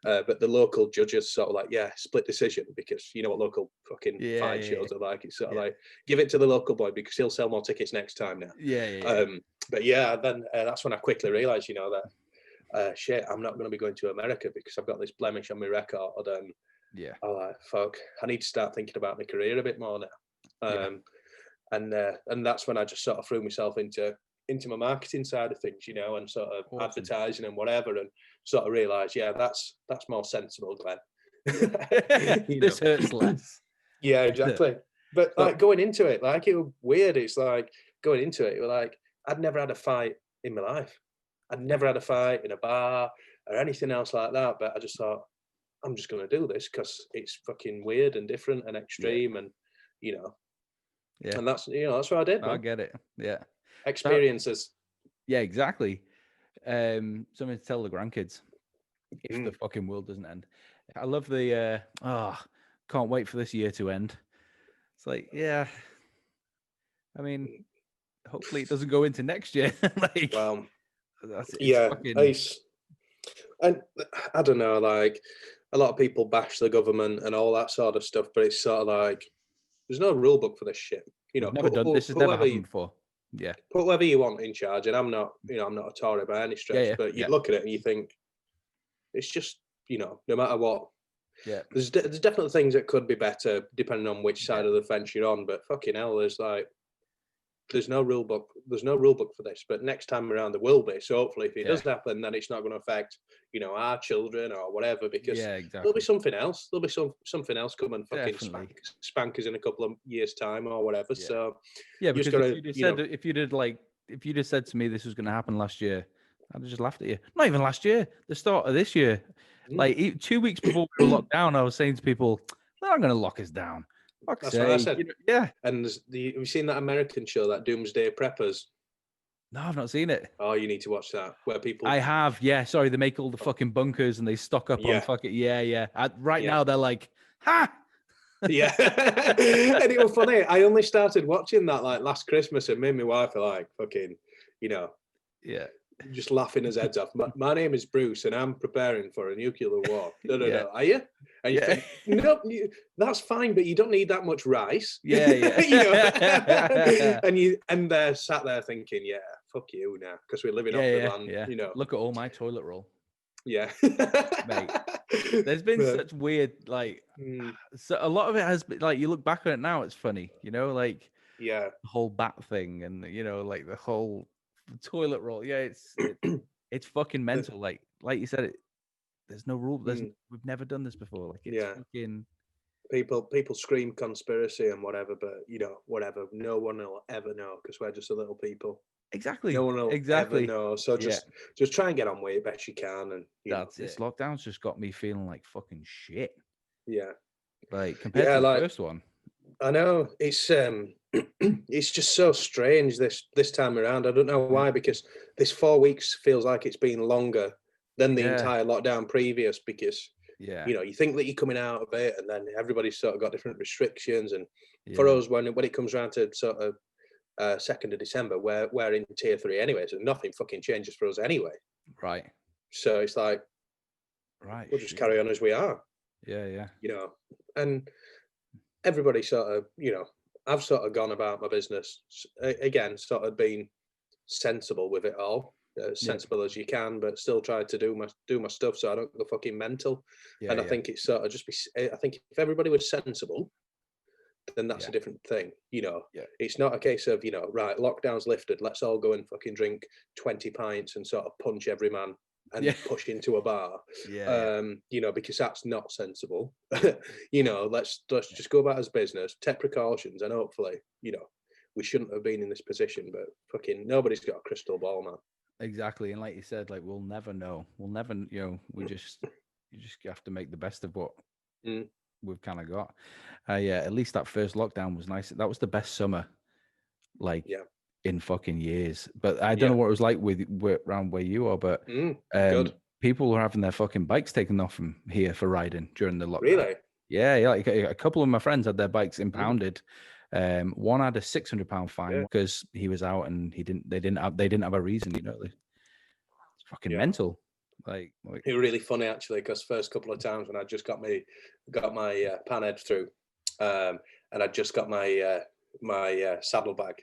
but the local judges sort of like, split decision, because you know what local fucking fight shows are like. It's sort of like, give it to the local boy because he'll sell more tickets next time now. But then that's when I quickly realized, that shit, I'm not going to be going to America because I've got this blemish on my record, and I'm like, fuck, I need to start thinking about my career a bit more now. And that's when I just sort of threw myself into my marketing side of things, and sort of advertising and whatever, and sort of realised, that's more sensible, Glenn. This hurts less. Yeah, exactly. But like going into it, like it was weird. It's like going into it, like I'd never had a fight in my life. I'd never had a fight in a bar or anything else like that. But I just thought, I'm just going to do this because it's fucking weird and different and extreme, and and that's that's what I did. Man. I get it. Yeah. Experiences. Yeah, exactly. Something to tell the grandkids if the fucking world doesn't end. I love the can't wait for this year to end. It's like, I mean, hopefully it doesn't go into next year. And I don't know, like a lot of people bash the government and all that sort of stuff, but it's sort of like there's no rule book for this shit. This has never happened before. Yeah. Put whoever you want in charge, and I'm not a Tory by any stretch, but you look at it and you think it's just, no matter what. Yeah. There's definitely things that could be better depending on which side of the fence you're on, but fucking hell, there's no rule book. There's no rule book for this, but next time around there will be. So hopefully, if it does happen, then it's not going to affect, our children or whatever. Because there'll be something else. There'll be something else come and fucking spank us in a couple of years' time or whatever. Yeah. So because if you'd have said to me this was going to happen last year, I just laughed at you. Not even last year, the start of this year. Like 2 weeks before we were locked down, I was saying to people, they're not going to lock us down. That's what I said. You know, yeah. And have you seen that American show, that Doomsday Preppers? No, I've not seen it. Oh, you need to watch that. Where people... I have, yeah. Sorry, they make all the fucking bunkers and they stock up on fucking... Yeah. Right now, they're like, ha! Yeah. And it was funny. I only started watching that like last Christmas, and me and my wife are like, fucking, you know... Yeah. Just laughing his heads off. My name is Bruce, and I'm preparing for a nuclear war. No. Are you? And you think, no, that's fine, but you don't need that much rice. Yeah. You know? and they're sat there thinking, yeah, fuck you now, because we're living off the land. Yeah. You know, look at all my toilet roll. Yeah, mate. There's been such weird, like, so a lot of it has been like, you look back on it now, it's funny, you know, like, the whole bat thing, and you know, like the whole toilet roll. Yeah, it's fucking mental. Like you said, there's no rule. We've never done this before. Like, it's fucking... People scream conspiracy and whatever, but you know, whatever. No one will ever know because we're just a little people. Exactly. No one will ever know. So just try and get on with it best you can. And this lockdown's just got me feeling like fucking shit. Yeah. Like compared to the first one. I know it's just so strange this time around. I don't know why, because this 4 weeks feels like it's been longer than the entire lockdown previous, because you know, you think that you're coming out of it, and then everybody's sort of got different restrictions, and for us, when it comes around to sort of 2nd of December, we're in tier 3 anyway, so nothing fucking changes for us anyway. Right. So it's like, we'll just carry on as we are. Yeah. You know, and everybody sort of, you know, I've sort of gone about my business again, sort of being sensible with it all, as sensible as you can, but still try to do my stuff so I don't go fucking mental. I think it's sort of I think if everybody was sensible, then that's a different thing. You know, it's not a case of, you know, right, lockdown's lifted, let's all go and fucking drink 20 pints and sort of punch every man and push into a bar. You know, because that's not sensible. You know, let's just go about as business, take precautions, and hopefully, you know, we shouldn't have been in this position, but fucking nobody's got a crystal ball, man. Exactly. And like you said, like, we'll never know. We'll never, you know, you just have to make the best of what we've kind of got. At least that first lockdown was nice. That was the best summer, like, in fucking years. But I don't know what it was like around where you are, but people were having their fucking bikes taken off from here for riding during the lockdown. Really? Yeah. Like a couple of my friends had their bikes impounded. One had a £600 fine because he was out and they didn't have a reason. You know, it's fucking mental. Like it was really funny actually, because first couple of times when I just got my panhead through, and I just got my saddle bag.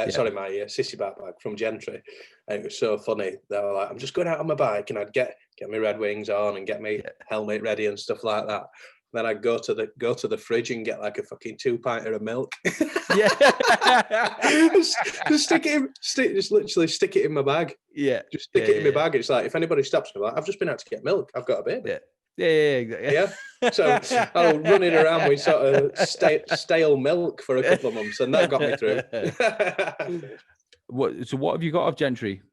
Sorry, my sissy bag from Gentry. And it was so funny. They were like, I'm just going out on my bike, and I'd get my Red Wings on and get my helmet ready and stuff like that. Then I'd go to the fridge and get like a fucking 2-pinter of milk. just literally stick it in my bag. Just stick it in my bag. It's like, if anybody stops me, like, I've just been out to get milk, I've got a baby. Yeah. So I was running around with sort of stale milk for a couple of months, and that got me through. What have you got of Gentry?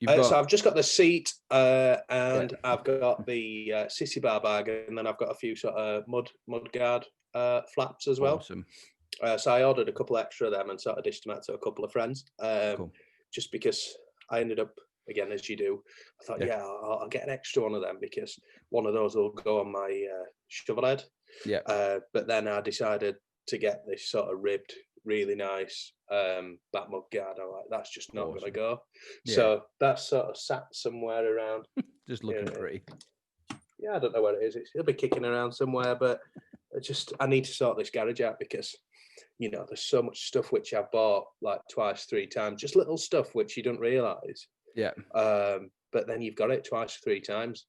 So I've just got the seat, and I've got the sissy bar bag, and then I've got a few sort of mud guard flaps as well. Awesome. So I ordered a couple extra of them and sort of dished them out to a couple of friends, just because I ended up, again, as you do, I thought, I'll get an extra one of them because one of those will go on my shovel head. But then I decided to get this sort of ribbed, really nice bat mud guard. I'm like, that's just not going to go. So that's sort of sat somewhere around. Just looking pretty. Yeah, I don't know where it is. It'll be kicking around somewhere, but I need to sort this garage out because, you know, there's so much stuff which I've bought like twice, 3 times, just little stuff which you don't realise. But then you've got it twice, 3 times.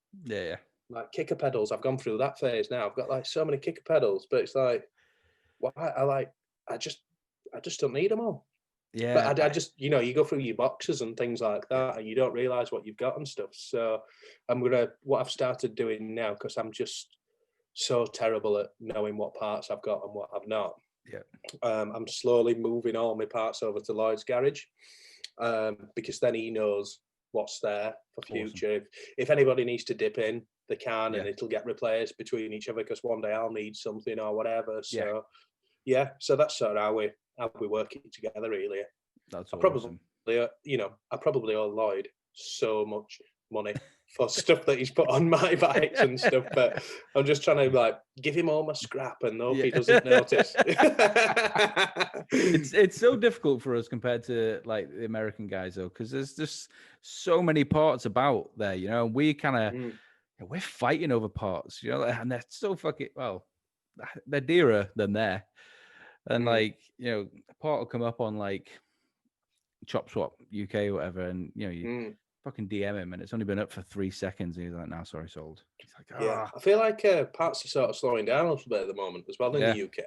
Like kicker pedals, I've gone through that phase now. I've got like so many kicker pedals, but it's like, why? I just don't need them all. But I just, you know, you go through your boxes and things like that, and you don't realise what you've got and stuff. So what I've started doing now, because I'm just so terrible at knowing what parts I've got and what I've not. I'm slowly moving all my parts over to Lloyd's garage, because then he knows what's there for future. If anybody needs to dip in, they can, and it'll get replaced between each other because one day I'll need something or whatever. So so that's sort of how we work it together, really. That's awesome. I probably owe Lloyd so much money for stuff that he's put on my bikes and stuff, but I'm just trying to like give him all my scrap and hope he doesn't notice. It's so difficult for us compared to like the American guys though, because there's just so many parts about there, you know. We kind of we're fighting over parts, you know, and they're so fucking they're dearer than there. And like, you know, a part will come up on like Chop Swap UK or whatever, and you know, you fucking DM him, and it's only been up for 3 seconds, and he's like, "No, sorry, sold." He's like, I feel like parts are sort of slowing down a little bit at the moment as well in the UK,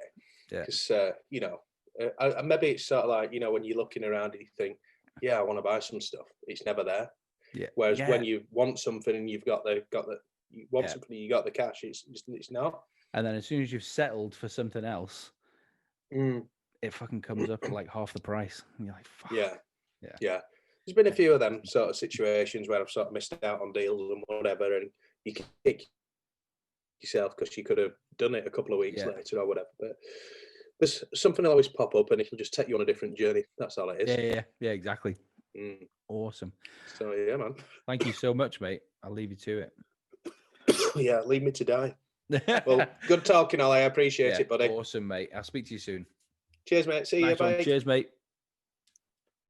because you know, maybe it's sort of like, you know, when you're looking around and you think, I want to buy some stuff, it's never there. Whereas when you want something and you've got the you want something, you got the cash, it's not. And then as soon as you've settled for something else, it fucking comes up at like half the price. And you're like, fuck. Yeah. There's been a few of them sort of situations where I've sort of missed out on deals and whatever, and you can kick yourself because you could have done it a couple of weeks later or whatever. But there's something always pop up, and it'll just take you on a different journey. That's all it is. Yeah, exactly. Awesome. So yeah, man. Thank you so much, mate. I'll leave you to it. Yeah, leave me to die. Well, good talking, Ollie. I appreciate it, buddy. Awesome, mate. I'll speak to you soon. Cheers, mate. See you. Bye. Cheers, mate.